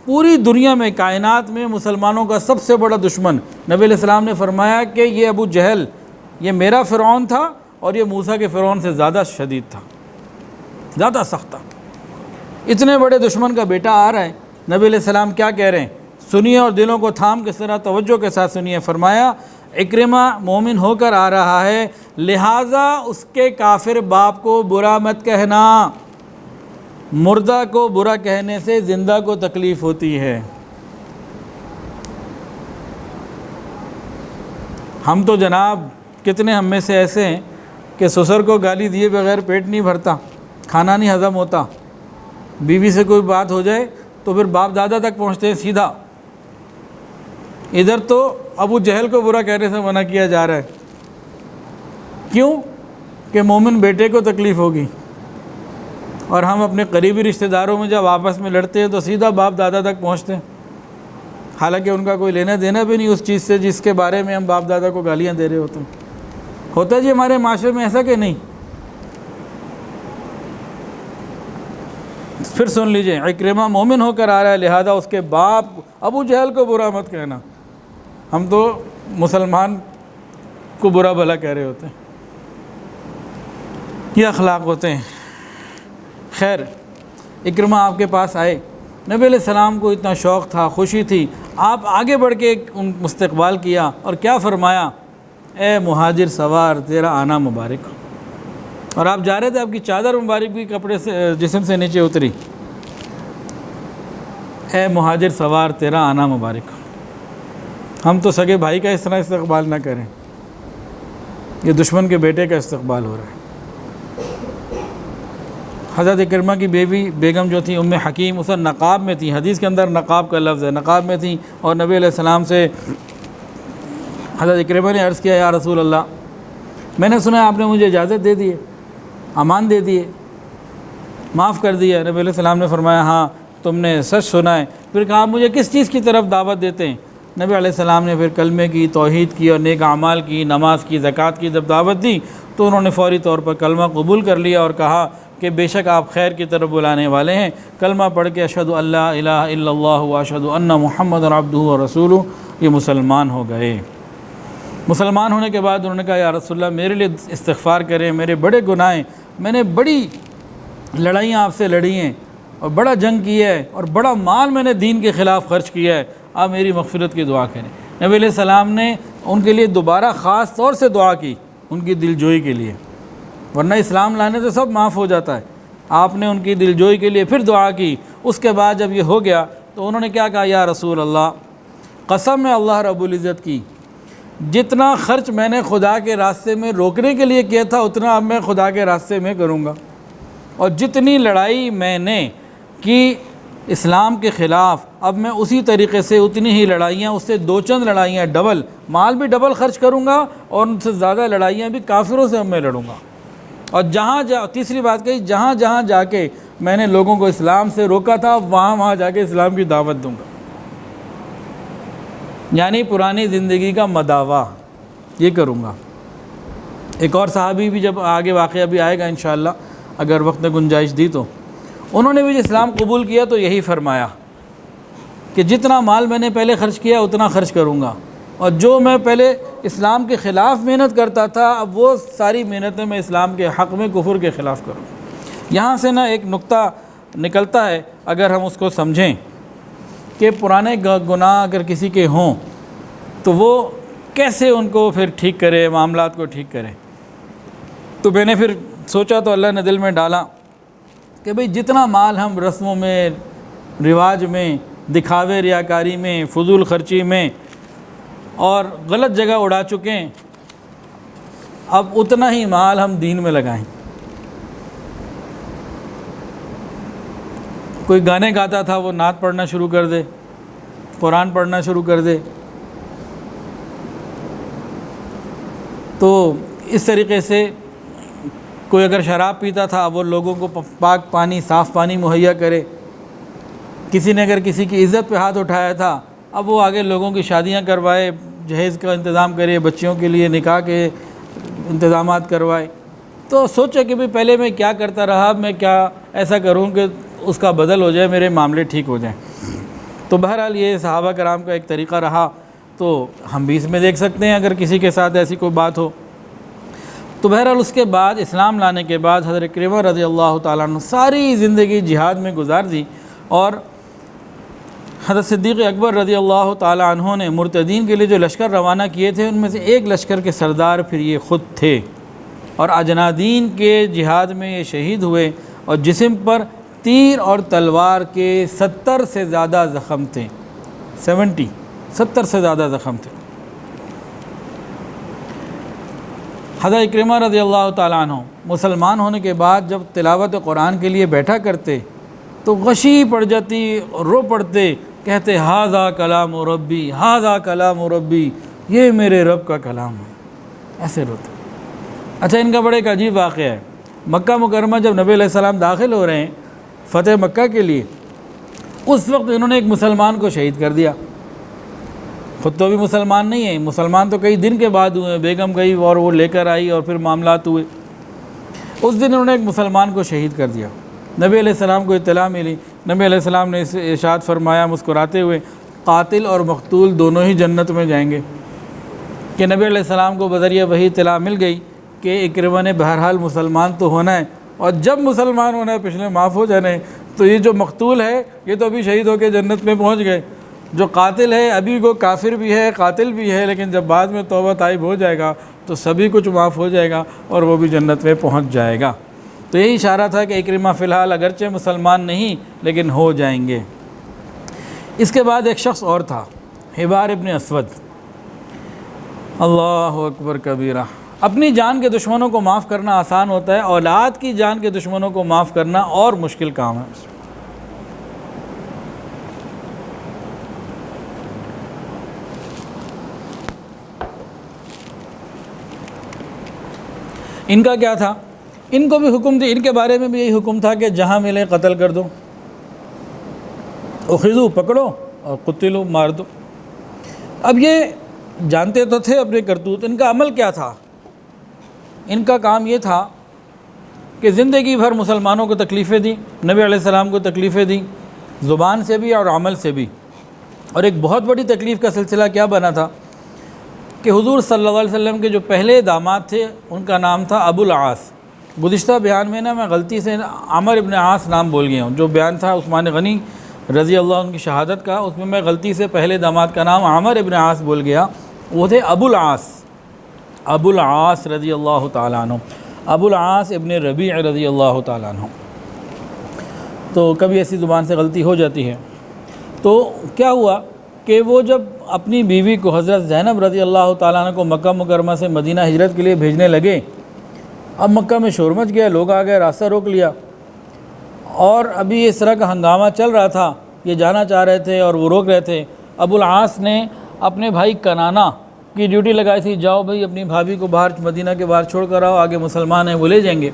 پوری دنیا میں، کائنات میں مسلمانوں کا سب سے بڑا دشمن۔ نبی علیہ السلام نے فرمایا کہ یہ ابو جہل، یہ میرا فرعون تھا اور یہ موسیٰ کے فرعون سے زیادہ شدید تھا، زیادہ سخت تھا۔ اتنے بڑے دشمن کا بیٹا آ رہا ہے، نبی علیہ السلام کیا کہہ رہے ہیں سنیے، اور دلوں کو تھام کے ذرا توجہ کے ساتھ سنیے۔ فرمایا اکرمہ مومن ہو کر آ رہا ہے، لہٰذا اس کے کافر باپ کو برا مت کہنا، مردہ کو برا کہنے سے زندہ کو تکلیف ہوتی ہے۔ ہم تو جناب کتنے ہم میں سے ایسے ہیں کہ سسر کو گالی دیے بغیر پیٹ نہیں بھرتا، کھانا نہیں ہضم ہوتا، بیوی سے کوئی بات ہو جائے تو پھر باپ دادا تک پہنچتے ہیں سیدھا۔ ادھر تو ابو جہل کو برا کہنے سے منع کیا جا رہا ہے، کیوں؟ کہ مومن بیٹے کو تکلیف ہوگی، اور ہم اپنے قریبی رشتہ داروں میں جب آپس میں لڑتے ہیں تو سیدھا باپ دادا تک پہنچتے ہیں، حالانکہ ان کا کوئی لینا دینا بھی نہیں اس چیز سے جس کے بارے میں ہم باپ دادا کو گالیاں دے رہے ہوتے ہیں۔ ہوتا ہے جی ہمارے معاشرے میں ایسا کہ نہیں؟ پھر سن لیجئے، اکرمہ مومن ہو کر آ رہا ہے، لہذا اس کے باپ ابو جہل کو برا مت کہنا۔ ہم تو مسلمان کو برا بھلا کہہ رہے ہوتے ہیں، یہ اخلاق ہوتے ہیں۔ خیر، اکرمہ آپ کے پاس آئے، نبی علیہ السلام کو اتنا شوق تھا، خوشی تھی، آپ آگے بڑھ کے ان استقبال کیا اور کیا فرمایا؟ اے مہاجر سوار، تیرا آنا مبارک ہو۔ اور آپ جا رہے تھے، آپ کی چادر مبارک بھی کپڑے سے جسم سے نیچے اتری۔ اے مہاجر سوار، تیرا آنا مبارک ہو۔ ہم تو سگے بھائی کا اس طرح استقبال نہ کریں، یہ دشمن کے بیٹے کا استقبال ہو رہا ہے۔ حضرت اکرمہ کی بیگم جو تھی ام حکیم، اس نقاب میں تھی، حدیث کے اندر نقاب کا لفظ ہے، نقاب میں تھی، اور نبی علیہ السلام سے حضرت اکرمہ نے عرض کیا یا رسول اللہ، میں نے سنا آپ نے مجھے اجازت دے دی ہے، امان دے دیے، معاف کر دیا۔ نبی علیہ السلام نے فرمایا ہاں تم نے سچ سنا ہے۔ پھر کہا آپ مجھے کس چیز کی طرف دعوت دیتے ہیں؟ نبی علیہ السلام نے پھر کلمے کی، توحید کی اور نیک اعمال کی، نماز کی، زکوٰۃ کی جب دعوت دی تو انہوں نے فوری طور پر کلمہ قبول کر لیا اور کہا کہ بے شک آپ خیر کی طرف بلانے والے ہیں۔ کلمہ پڑھ کے اشہد ان لا الہ الا اللہ و اشہد ان محمد عبدہ و رسولہ، یہ مسلمان ہو گئے۔ مسلمان ہونے کے بعد انہوں نے کہا یا رسول اللہ میرے لیے استغفار کریں، میرے بڑے گناہ ہیں، میں نے بڑی لڑائیاں آپ سے لڑی ہیں اور بڑا جنگ کیا ہے اور بڑا مال میں نے دین کے خلاف خرچ کیا ہے، آپ میری مغفرت کی دعا کریں۔ نبی علیہ السلام نے ان کے لیے دوبارہ خاص طور سے دعا کی، ان کی دلجوئی کے لیے، ورنہ اسلام لانے سے سب معاف ہو جاتا ہے۔ آپ نے ان کی دلجوئی کے لیے پھر دعا کی۔ اس کے بعد جب یہ ہو گیا تو انہوں نے کیا کہا یا رسول اللہ، قسم ہے اللہ رب العزت کی، جتنا خرچ میں نے خدا کے راستے میں روکنے کے لیے کیا تھا اتنا اب میں خدا کے راستے میں کروں گا، اور جتنی لڑائی میں نے کی اسلام کے خلاف اب میں اسی طریقے سے اتنی ہی لڑائیاں، اس سے دو چند لڑائیاں ڈبل، مال بھی ڈبل خرچ کروں گا اور ان سے زیادہ لڑائیاں بھی کافروں سے اب میں لڑوں گا، اور تیسری بات کہی، جہاں جہاں جا کے میں نے لوگوں کو اسلام سے روکا تھا وہاں جا کے اسلام کی دعوت دوں گا، یعنی پرانی زندگی کا مداوع یہ کروں گا۔ ایک اور صحابی بھی جب آگے واقعہ بھی آئے گا انشاءاللہ اگر وقت نے گنجائش دی تو، انہوں نے بھی اسلام قبول کیا تو یہی فرمایا کہ جتنا مال میں نے پہلے خرچ کیا اتنا خرچ کروں گا، اور جو میں پہلے اسلام کے خلاف محنت کرتا تھا اب وہ ساری محنتیں میں اسلام کے حق میں کفر کے خلاف کروں۔ یہاں سے نا ایک نقطہ نکلتا ہے اگر ہم اس کو سمجھیں کہ پرانے گناہ اگر کسی کے ہوں تو وہ کیسے ان کو پھر ٹھیک کرے، معاملات کو ٹھیک کرے۔ تو میں نے پھر سوچا تو اللہ نے دل میں ڈالا کہ بھئی جتنا مال ہم رسموں میں، رواج میں، دکھاوے ریاکاری میں، فضول خرچی میں اور غلط جگہ اڑا چکے ہیں، اب اتنا ہی مال ہم دین میں لگائیں۔ کوئی گانے گاتا تھا وہ نعت پڑھنا شروع کر دے، قرآن پڑھنا شروع کر دے، تو اس طریقے سے کوئی اگر شراب پیتا تھا وہ لوگوں کو پاک پانی، صاف پانی مہیا کرے۔ کسی نے اگر کسی کی عزت پہ ہاتھ اٹھایا تھا اب وہ آگے لوگوں کی شادیاں کروائے، جہیز کا انتظام کرے، بچیوں کے لیے نکاح کے انتظامات کروائے۔ تو سوچے کہ بھئی پہلے میں کیا کرتا رہا، اب میں کیا ایسا کروں کہ اس کا بدل ہو جائے، میرے معاملے ٹھیک ہو جائیں۔ تو بہرحال یہ صحابہ کرام کا ایک طریقہ رہا، تو ہم بھی اس میں دیکھ سکتے ہیں اگر کسی کے ساتھ ایسی کوئی بات ہو۔ تو بہرحال اس کے بعد اسلام لانے کے بعد حضرت اکرمہ رضی اللہ تعالیٰ عنہ ساری زندگی جہاد میں گزار دی، اور حضرت صدیق اکبر رضی اللہ تعالیٰ عنہ نے مرتدین کے لیے جو لشکر روانہ کیے تھے ان میں سے ایک لشکر کے سردار پھر یہ خود تھے، اور اجنادین کے جہاد میں یہ شہید ہوئے، اور جسم پر تیر اور تلوار کے 70 سے زیادہ زخم تھے، 70 سے زیادہ زخم تھے۔ حضرت اکرمہ رضی اللہ تعالیٰ عنہ مسلمان ہونے کے بعد جب تلاوت قرآن کے لیے بیٹھا کرتے تو غشی پڑ جاتی، رو پڑتے، کہتے ھذا کلام ربی، ھذا کلام ربی، یہ میرے رب کا کلام ہے، ایسے روتے۔ اچھا، ان کا بڑا ایک عجیب واقعہ ہے۔ مکہ مکرمہ جب نبی علیہ السلام داخل ہو رہے ہیں فتح مکہ کے لیے، اس وقت انہوں نے ایک مسلمان کو شہید کر دیا۔ خود تو بھی مسلمان نہیں ہیں، مسلمان تو کئی دن کے بعد ہوئے، بیگم گئی اور وہ لے کر آئی اور پھر معاملات ہوئے۔ اس دن انہوں نے ایک مسلمان کو شہید کر دیا۔ نبی علیہ السلام کو اطلاع ملی، نبی علیہ السلام نے اسے ارشاد فرمایا مسکراتے ہوئے، قاتل اور مقتول دونوں ہی جنت میں جائیں گے۔ کہ نبی علیہ السلام کو بذریعہ وحی اطلاع مل گئی کہ اکرمہ نے بہرحال مسلمان تو ہونا ہے، اور جب مسلمان ہونا ہے پچھلے معاف ہو جانے ہیں، تو یہ جو مقتول ہے یہ تو ابھی شہید ہو کے جنت میں پہنچ گئے، جو قاتل ہے ابھی وہ کافر بھی ہے، قاتل بھی ہے، لیکن جب بعد میں توبہ طائب ہو جائے گا تو سبھی کچھ معاف ہو جائے گا اور وہ بھی جنت میں پہنچ جائے گا۔ تو یہی اشارہ تھا کہ اکرمہ فی الحال اگرچہ مسلمان نہیں لیکن ہو جائیں گے۔ اس کے بعد ایک شخص اور تھا، حبار ابن اسود، اللہ اکبر کبیرہ۔ اپنی جان کے دشمنوں کو معاف کرنا آسان ہوتا ہے، اولاد کی جان کے دشمنوں کو معاف کرنا اور مشکل کام ہے۔ ان کا کیا تھا؟ ان کو بھی حکم تھی، ان کے بارے میں بھی یہی حکم تھا کہ جہاں ملے قتل کر دو، اخذو پکڑو اور قتلو مار دو۔ اب یہ جانتے تو تھے اپنے کرتوت، ان کا عمل کیا تھا؟ ان کا کام یہ تھا کہ زندگی بھر مسلمانوں کو تکلیفیں دیں، نبی علیہ السلام کو تکلیفیں دیں، زبان سے بھی اور عمل سے بھی۔ اور ایک بہت بڑی تکلیف کا سلسلہ کیا بنا تھا کہ حضور صلی اللہ علیہ وسلم کے جو پہلے داماد تھے ان کا نام تھا ابو العاص۔ گزشتہ بیان میں نا میں غلطی سے عمر ابن عاص نام بول گیا ہوں، جو بیان تھا عثمان غنی رضی اللہ عنہ کی شہادت کا، اس میں غلطی سے پہلے داماد کا نام عمر ابن عاص بول گیا، وہ تھے ابو العاص رضی اللہ تعالیٰ عنہ، ابو العاص ابن ربیع رضی اللہ تعالیٰ عنہ۔ تو کبھی ایسی زبان سے غلطی ہو جاتی ہے۔ تو کیا ہوا کہ وہ جب اپنی بیوی کو حضرت زینب رضی اللہ تعالیٰ عنہ کو مکہ مکرمہ سے مدینہ ہجرت کے لیے بھیجنے لگے، اب مکہ میں شور مچ گیا، لوگ آ گئے، راستہ روک لیا، اور ابھی اس طرح کا ہنگامہ چل رہا تھا، یہ جانا چاہ رہے تھے اور وہ روک رہے تھے۔ ابو العاص نے اپنے بھائی کنانہ کی ڈیوٹی لگائی تھی، جاؤ بھائی اپنی بھابھی کو باہر مدینہ کے باہر چھوڑ کر آؤ، آگے مسلمان ہیں وہ لے جائیں گے۔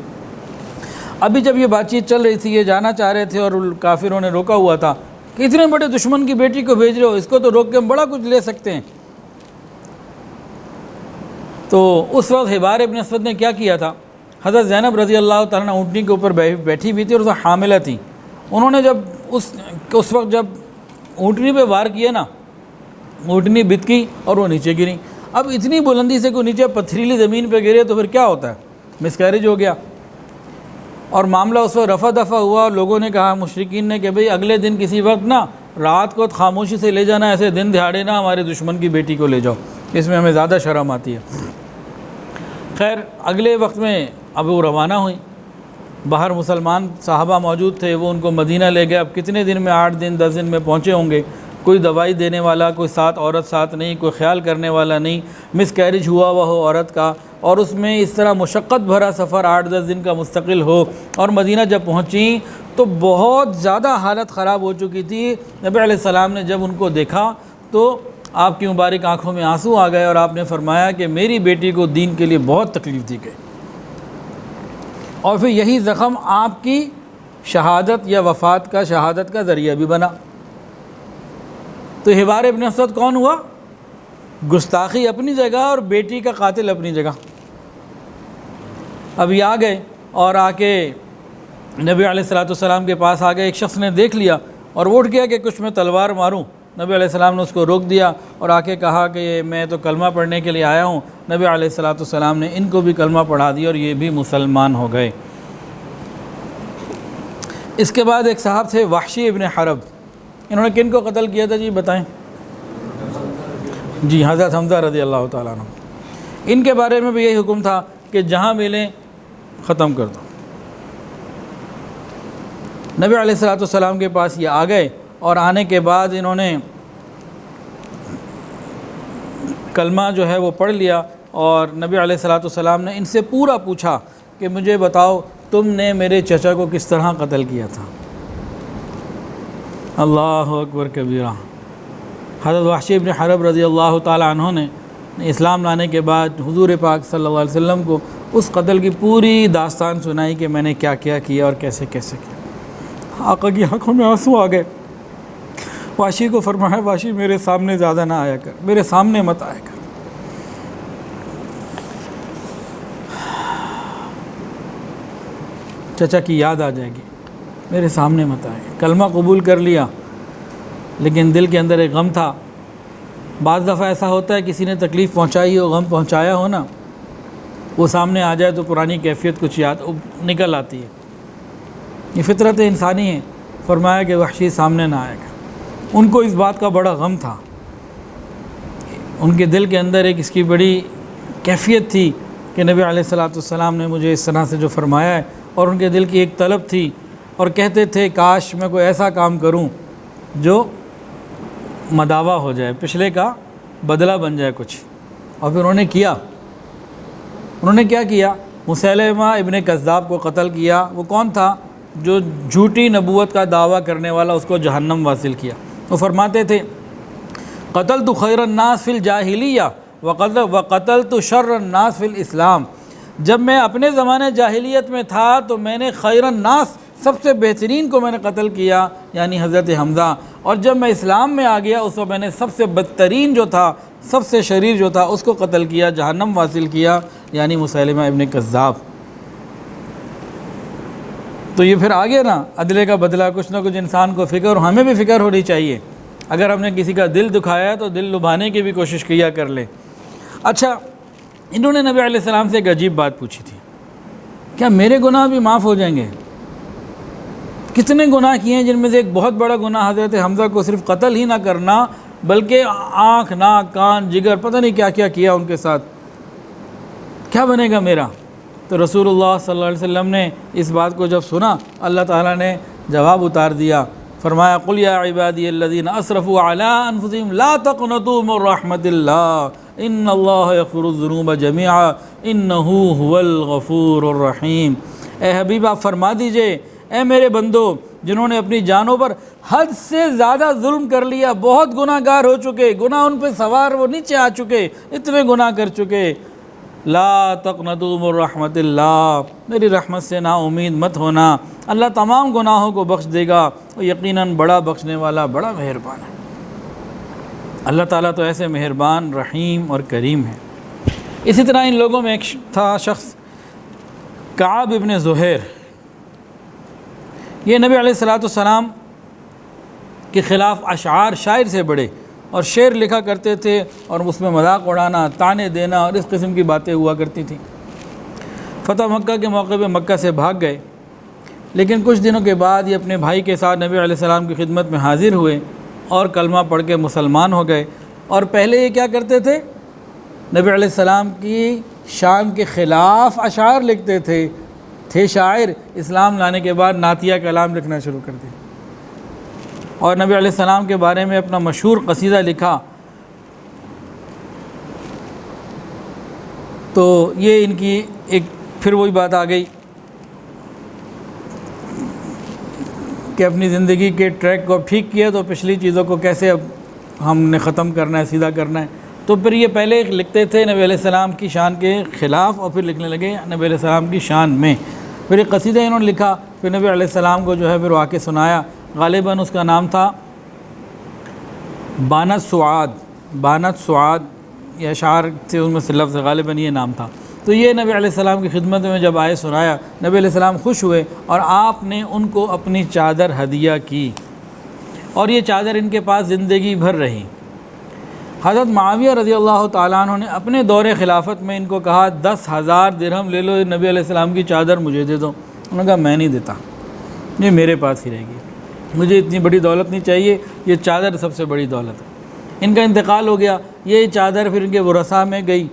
ابھی جب یہ بات چیت چل رہی تھی، یہ جانا چاہ رہے تھے اور کافروں نے روکا ہوا تھا کہ اتنے بڑے دشمن کی بیٹی کو بھیج رہے ہو، اس کو تو روک کے ہم بڑا کچھ لے سکتے ہیں۔ تو اس وقت حبار ابن اسود نے کیا کیا تھا، حضرت زینب رضی اللہ تعالیٰ عنہ اونٹنی کے اوپر بیٹھی ہوئی تھی اور وہ حاملہ تھیں. انہوں نے جب اس وقت جب اونٹنی پہ وار کیا نا، اونٹنی بتکی اور وہ نیچے گری. اب اتنی بلندی سے کوئی نیچے پتھریلی زمین پہ گرے تو پھر کیا ہوتا ہے، مسکیریج ہو گیا. اور معاملہ اس وقت رفع دفع ہوا، اور لوگوں نے کہا مشرکین نے کہ بھئی اگلے دن کسی وقت نا رات کو خاموشی سے لے جانا، ایسے دن دہاڑے نہ ہمارے دشمن کی بیٹی کو لے جاؤ، اس میں ہمیں زیادہ شرم آتی ہے. خیر اگلے وقت میں اب وہ روانہ ہوئیں. باہر مسلمان صحابہ موجود تھے، وہ ان کو مدینہ لے گئے. اب کتنے دن میں، 8 دن 10 دن میں پہنچے ہوں گے. کوئی دوائی دینے والا، کوئی ساتھ عورت ساتھ نہیں، کوئی خیال کرنے والا نہیں. مس کیریج ہوا ہوا ہو عورت کا، اور اس میں اس طرح مشقت بھرا سفر 8-10 دن کا مستقل ہو. اور مدینہ جب پہنچیں تو بہت زیادہ حالت خراب ہو چکی تھی. نبی علیہ السلام نے جب ان کو دیکھا تو آپ کی مبارک آنکھوں میں آنسو آ گئے، اور آپ نے فرمایا کہ میری بیٹی کو دین کے لیے بہت تکلیف دی گئی، اور پھر یہی زخم آپ کی شہادت یا وفات کا، شہادت کا ذریعہ بھی بنا. تو حبار ابن اسود کون ہوا؟ گستاخی اپنی جگہ اور بیٹی کا قاتل اپنی جگہ. اب یہ آ گئے اور آ کے نبی علیہ السلام کے پاس آ گئے. ایک شخص نے دیکھ لیا اور وہ اٹھ گیا کہ کچھ میں تلوار ماروں. نبی علیہ السلام نے اس کو روک دیا اور آ کے کہا کہ میں تو کلمہ پڑھنے کے لیے آیا ہوں. نبی علیہ السلام نے ان کو بھی کلمہ پڑھا دیا اور یہ بھی مسلمان ہو گئے. اس کے بعد ایک صاحب تھے وحشی ابن حرب. انہوں نے کن کو قتل کیا تھا جی بتائیں؟ جی حضرت حمزہ رضی اللہ تعالیٰ عنہ. ان کے بارے میں بھی یہی حکم تھا کہ جہاں ملیں ختم کر دو. نبی علیہ السلام کے پاس یہ آ گئے اور آنے کے بعد انہوں نے کلمہ جو ہے وہ پڑھ لیا. اور نبی علیہ السلام نے ان سے پورا پوچھا کہ مجھے بتاؤ تم نے میرے چچا کو کس طرح قتل کیا تھا. اللہ اکبر کبیرہ. حضرت وحشی ابن حرب رضی اللہ تعالی عنہ نے اسلام لانے کے بعد حضور پاک صلی اللہ علیہ وسلم کو اس قتل کی پوری داستان سنائی کہ میں نے کیا کیا کیا اور کیسے کیسے کیا. آقا کی آنکھوں میں آنسو آ گئے. وحشی کو فرمایا وحشی میرے سامنے زیادہ نہ آیا کر، میرے سامنے مت آیا کر. چچا کی یاد آ جائے گی، میرے سامنے مت آئے. کلمہ قبول کر لیا لیکن دل کے اندر ایک غم تھا. بعض دفعہ ایسا ہوتا ہے کسی نے تکلیف پہنچائی ہو، غم پہنچایا ہو نا، وہ سامنے آ جائے تو پرانی کیفیت کچھ یاد نکل آتی ہے. یہ فطرت انسانی ہے. فرمایا کہ وحشی سامنے نہ آئے گا. ان کو اس بات کا بڑا غم تھا. ان کے دل کے اندر ایک اس کی بڑی کیفیت تھی کہ نبی علیہ السلام نے مجھے اس طرح سے جو فرمایا ہے. اور ان کے دل کی ایک طلب تھی اور کہتے تھے کاش میں کوئی ایسا کام کروں جو مداوا ہو جائے، پچھلے کا بدلہ بن جائے کچھ. اور پھر انہوں نے کیا. انہوں نے کیا کیا؟ مسیلمہ ابن کذاب کو قتل کیا. وہ کون تھا؟ جو جھوٹی نبوت کا دعویٰ کرنے والا، اس کو جہنم واصل کیا. وہ فرماتے تھے قتلت خیر الناس فی الجاہلیہ وقتلت شر الناس فی الاسلام. جب میں اپنے زمانے جاہلیت میں تھا تو میں نے خیر الناس، سب سے بہترین کو میں نے قتل کیا، یعنی حضرت حمزہ. اور جب میں اسلام میں آ گیا اس وقت میں نے سب سے بدترین جو تھا، سب سے شریر جو تھا، اس کو قتل کیا، جہنم واصل کیا، یعنی مسیلمہ ابن کذاب. تو یہ پھر آگے نا عدلے کا بدلہ، کچھ نہ کچھ انسان کو فکر، ہمیں بھی فکر ہونی چاہیے. اگر ہم نے کسی کا دل دکھایا ہے تو دل لبھانے کی بھی کوشش کیا کر لیں. اچھا، انہوں نے نبی علیہ السلام سے ایک عجیب بات پوچھی تھی، کیا میرے گناہ بھی معاف ہو جائیں گے؟ کتنے گناہ کیے ہیں، جن میں سے ایک بہت بڑا گناہ حضرت حمزہ کو صرف قتل ہی نہ کرنا بلکہ آنکھ، ناک، کان، جگر، پتہ نہیں کیا کیا کیا ان کے ساتھ. کیا بنے گا میرا؟ تو رسول اللہ صلی اللہ علیہ وسلم نے اس بات کو جب سنا، اللہ تعالیٰ نے جواب اتار دیا. فرمایا قل یا عبادی الذین اسرفوا علی انفسہم لا تقنطوا من رحمت اللہ ان اللہ یغفر الذنوب جمیعا انہ هو الغفور الرحیم. اے حبیب آپ فرما دیجئے، اے میرے بندو جنہوں نے اپنی جانوں پر حد سے زیادہ ظلم کر لیا، بہت گناہ گار ہو چکے، گناہ ان پہ سوار، وہ نیچے آ چکے، اتنے گناہ کر چکے، لا تقنطوا من رحمت اللہ، میری رحمت سے نا امید مت ہونا، اللہ تمام گناہوں کو بخش دے گا، وہ یقیناً بڑا بخشنے والا، بڑا مہربان ہے. اللہ تعالیٰ تو ایسے مہربان، رحیم اور کریم ہے. اسی طرح ان لوگوں میں ایک تھا شخص کعب ابن زہیر، یہ نبی علیہ السلام کے خلاف اشعار شاعر سے بڑے اور شعر لکھا کرتے تھے، اور اس میں مذاق اڑانا، طعنے دینا اور اس قسم کی باتیں ہوا کرتی تھیں۔ فتح مکہ کے موقع پہ مکہ سے بھاگ گئے، لیکن کچھ دنوں کے بعد یہ اپنے بھائی کے ساتھ نبی علیہ السلام کی خدمت میں حاضر ہوئے اور کلمہ پڑھ کے مسلمان ہو گئے۔ اور پہلے یہ کیا کرتے تھے؟ نبی علیہ السلام کی شان کے خلاف اشعار لکھتے تھے شاعر، اسلام لانے کے بعد نعتیہ کلام لکھنا شروع کر دیا اور نبی علیہ السلام کے بارے میں اپنا مشہور قصیدہ لکھا۔ تو یہ ان کی ایک پھر وہی بات آ گئی کہ اپنی زندگی کے ٹریک کو اب ٹھیک کیا تو پچھلی چیزوں کو کیسے اب ہم نے ختم کرنا ہے، سیدھا کرنا ہے۔ تو پھر یہ پہلے لکھتے تھے نبی علیہ السلام کی شان کے خلاف اور پھر لکھنے لگے نبی علیہ السلام کی شان میں۔ پھر ایک قصیدہ انہوں نے لکھا، پھر نبی علیہ السلام کو جو ہے پھر واقع سنایا۔ غالباً اس کا نام تھا بانت سعاد یا اشعار سے ان میں سے لفظ غالباً یہ نام تھا۔ تو یہ نبی علیہ السلام کی خدمت میں جب آئے سنایا، نبی علیہ السلام خوش ہوئے اور آپ نے ان کو اپنی چادر ہدیہ کی، اور یہ چادر ان کے پاس زندگی بھر رہی۔ حضرت معاویہ رضی اللہ تعالیٰ عنہ نے اپنے دور خلافت میں ان کو کہا 10,000 درہم لے لو، نبی علیہ السلام کی چادر مجھے دے دو۔ انہوں نے کہا میں نہیں دیتا، یہ میرے پاس ہی رہے گی، مجھے اتنی بڑی دولت نہیں چاہیے، یہ چادر سب سے بڑی دولت ہے۔ ان کا انتقال ہو گیا، یہ چادر پھر ان کے ورثاء میں گئی۔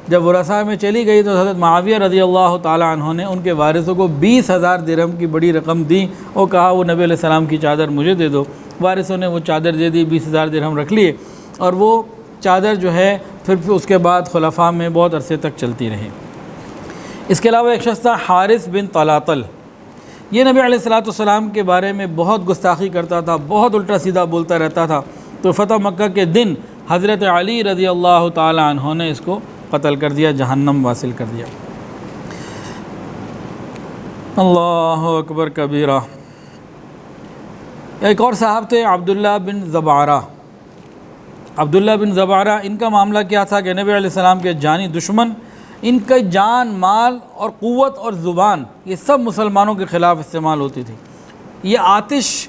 جب ورثاء میں چلی گئی تو حضرت معاویہ رضی اللہ تعالیٰ عنہ نے ان کے وارثوں کو 20,000 درہم کی بڑی رقم دی اور کہا وہ نبی علیہ السلام کی چادر مجھے دے دو۔ وارثوں نے وہ چادر دے دی، 20,000 درہم رکھ لیے، اور وہ چادر جو ہے پھر اس کے بعد خلفاء میں بہت عرصے تک چلتی رہی۔ اس کے علاوہ ایک شخص تھا حارث بن طلاطل، یہ نبی علیہ السلام کے بارے میں بہت گستاخی کرتا تھا، بہت الٹا سیدھا بولتا رہتا تھا۔ تو فتح مکہ کے دن حضرت علی رضی اللہ تعالی عنہ نے اس کو قتل کر دیا، جہنم واصل کر دیا۔ اللہ اکبر کبیرہ۔ ایک اور صاحب تھے عبداللہ بن زبارہ۔ عبداللہ بن زبارہ، ان کا معاملہ کیا تھا کہ نبی علیہ السلام کے جانی دشمن، ان کا جان، مال اور قوت اور زبان یہ سب مسلمانوں کے خلاف استعمال ہوتی تھی۔ یہ آتش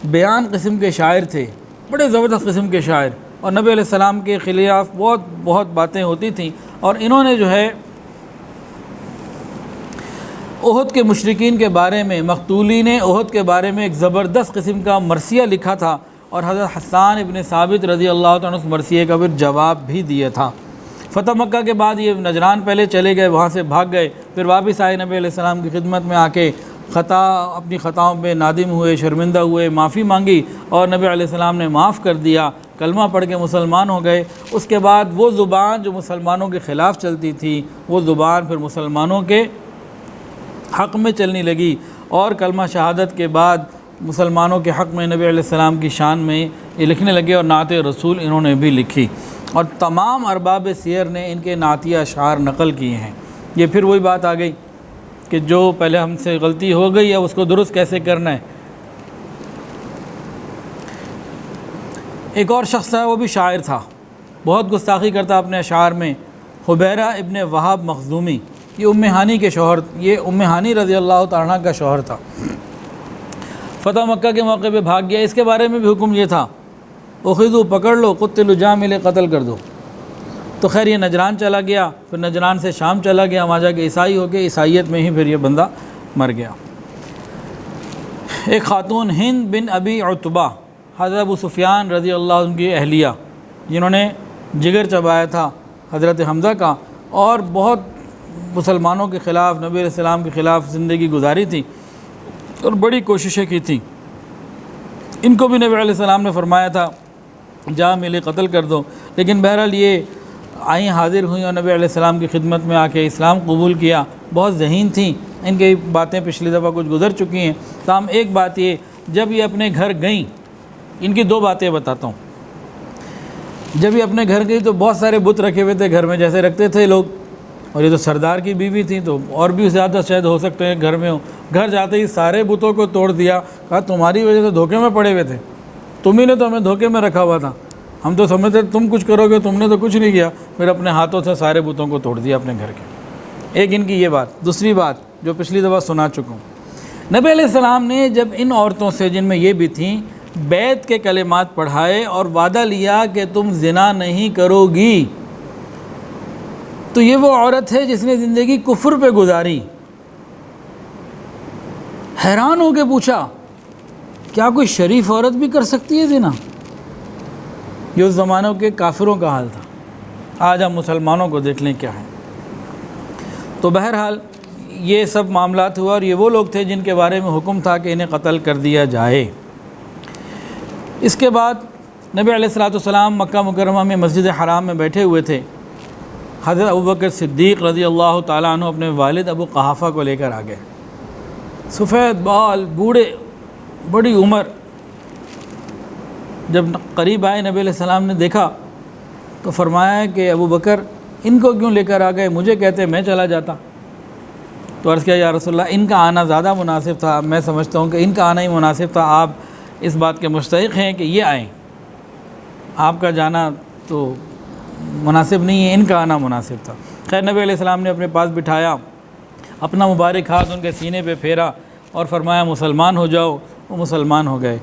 بیان قسم کے شاعر تھے، بڑے زبردست قسم کے شاعر، اور نبی علیہ السلام کے خلاف بہت باتیں ہوتی تھیں۔ اور انہوں نے جو ہے احد کے مشرکین کے بارے میں، مقتولین احد کے بارے میں ایک زبردست قسم کا مرثیہ لکھا تھا، اور حضرت حسان ابن ثابت رضی اللہ عنہ اس مرثیے کا پھر جواب بھی دیا تھا۔ فتح مکہ کے بعد یہ نجران پہلے چلے گئے، وہاں سے بھاگ گئے، پھر واپس آئے نبی علیہ السلام کی خدمت میں آ کے اپنی خطاؤں پہ نادم ہوئے، شرمندہ ہوئے، معافی مانگی، اور نبی علیہ السلام نے معاف کر دیا، کلمہ پڑھ کے مسلمان ہو گئے۔ اس کے بعد وہ زبان جو مسلمانوں کے خلاف چلتی تھی، وہ زبان پھر مسلمانوں کے حق میں چلنے لگی، اور کلمہ شہادت کے بعد مسلمانوں کے حق میں نبی علیہ السلام کی شان میں یہ لکھنے لگے، اور نعت رسول انہوں نے بھی لکھی، اور تمام ارباب سیر نے ان کے نعتیہ اشعار نقل کیے ہیں۔ یہ پھر وہی بات آ گئی کہ جو پہلے ہم سے غلطی ہو گئی ہے اس کو درست کیسے کرنا ہے۔ ایک اور شخص ہے، وہ بھی شاعر تھا، بہت گستاخی کرتا اپنے اشعار میں، حبیرہ ابن وہاب مخزومی، یہ ام ہانی کے شوہر، یہ ام ہانی رضی اللہ تعالیٰ عنہ کا شوہر تھا۔ فتح مکہ کے موقع پہ بھاگ گیا۔ اس کے بارے میں بھی حکم یہ تھا، اخذو پکڑ لو، قتلوا جا ملے قتل کر دو۔ تو خیر یہ نجران چلا گیا، پھر نجران سے شام چلا گیا، وہاں جا کے عیسائی ہو کے عیسائیت میں ہی پھر یہ بندہ مر گیا۔ ایک خاتون ہند بن ابی عتبہ، حضرت ابو سفیان رضی اللہ عنہ کی اہلیہ، جنہوں نے جگر چبایا تھا حضرت حمزہ کا، اور بہت مسلمانوں کے خلاف، نبی علیہ السلام کے خلاف زندگی گزاری تھی اور بڑی کوششیں کی تھیں۔ ان کو بھی نبی علیہ السلام نے فرمایا تھا جا ملے قتل کر دو، لیکن بہرحال یہ آئیں، حاضر ہوئیں اور نبی علیہ السلام کی خدمت میں آ کے اسلام قبول کیا۔ بہت ذہین تھیں، ان کی باتیں پچھلی دفعہ کچھ گزر چکی ہیں، تاہم ایک بات یہ، جب یہ اپنے گھر گئیں، ان کی دو باتیں بتاتا ہوں۔ جب یہ اپنے گھر گئی تو بہت سارے بت رکھے ہوئے تھے گھر میں، جیسے رکھتے تھے لوگ، اور یہ تو سردار کی بیوی تھیں تو اور بھی زیادہ شاید ہو سکتے ہیں گھر میں ہو۔ گھر جاتے ہی سارے بتوں کو توڑ دیا، کہا تمہاری وجہ سے دھوکے میں پڑے ہوئے تھے، تم ہی نے تو ہمیں دھوکے میں رکھا ہوا تھا۔ ہم تو سمجھتے تم کچھ کرو گے، تم نے تو کچھ نہیں کیا، پھر اپنے ہاتھوں سے سارے بتوں کو توڑ دیا اپنے گھر کے۔ ایک ان کی یہ بات۔ دوسری بات جو پچھلی دفعہ سنا چکا ہوں، نبی علیہ السلام نے جب ان عورتوں سے، جن میں یہ بھی تھیں، بیعت کے کلمات پڑھائے اور وعدہ لیا کہ تم زنا نہیں کرو گی، تو یہ وہ عورت ہے جس نے زندگی کفر پہ گزاری۔ حیران ہو کے پوچھا کیا کوئی شریف عورت بھی کر سکتی ہے زنا؟ یہ اس زمانوں کے کافروں کا حال تھا۔ آج ہم مسلمانوں کو دیکھ لیں کیا ہے۔ تو بہرحال یہ سب معاملات ہوا، اور یہ وہ لوگ تھے جن کے بارے میں حکم تھا کہ انہیں قتل کر دیا جائے۔ اس کے بعد نبی علیہ الصلوۃ والسلام مکہ مکرمہ میں مسجد حرام میں بیٹھے ہوئے تھے۔ حضرت ابوبکر صدیق رضی اللہ تعالیٰ عنہ اپنے والد ابو قحافہ کو لے کر آ گئے، سفید بال، بوڑھے، بڑی عمر۔ جب قریب آئے نبی علیہ السلام نے دیکھا تو فرمایا کہ ابو بکر ان کو کیوں لے کر آ گئے، مجھے کہتے میں چلا جاتا۔ تو عرض کیا یا رسول اللہ، ان کا آنا زیادہ مناسب تھا، میں سمجھتا ہوں کہ ان کا آنا ہی مناسب تھا، آپ اس بات کے مستحق ہیں کہ یہ آئیں، آپ کا جانا تو مناسب نہیں ہے، ان کا آنا مناسب تھا۔ خیر نبی علیہ السلام نے اپنے پاس بٹھایا، اپنا مبارک ہاتھ ان کے سینے پہ پھیرا اور فرمایا مسلمان ہو جاؤ۔ وہ مسلمان ہو گئے،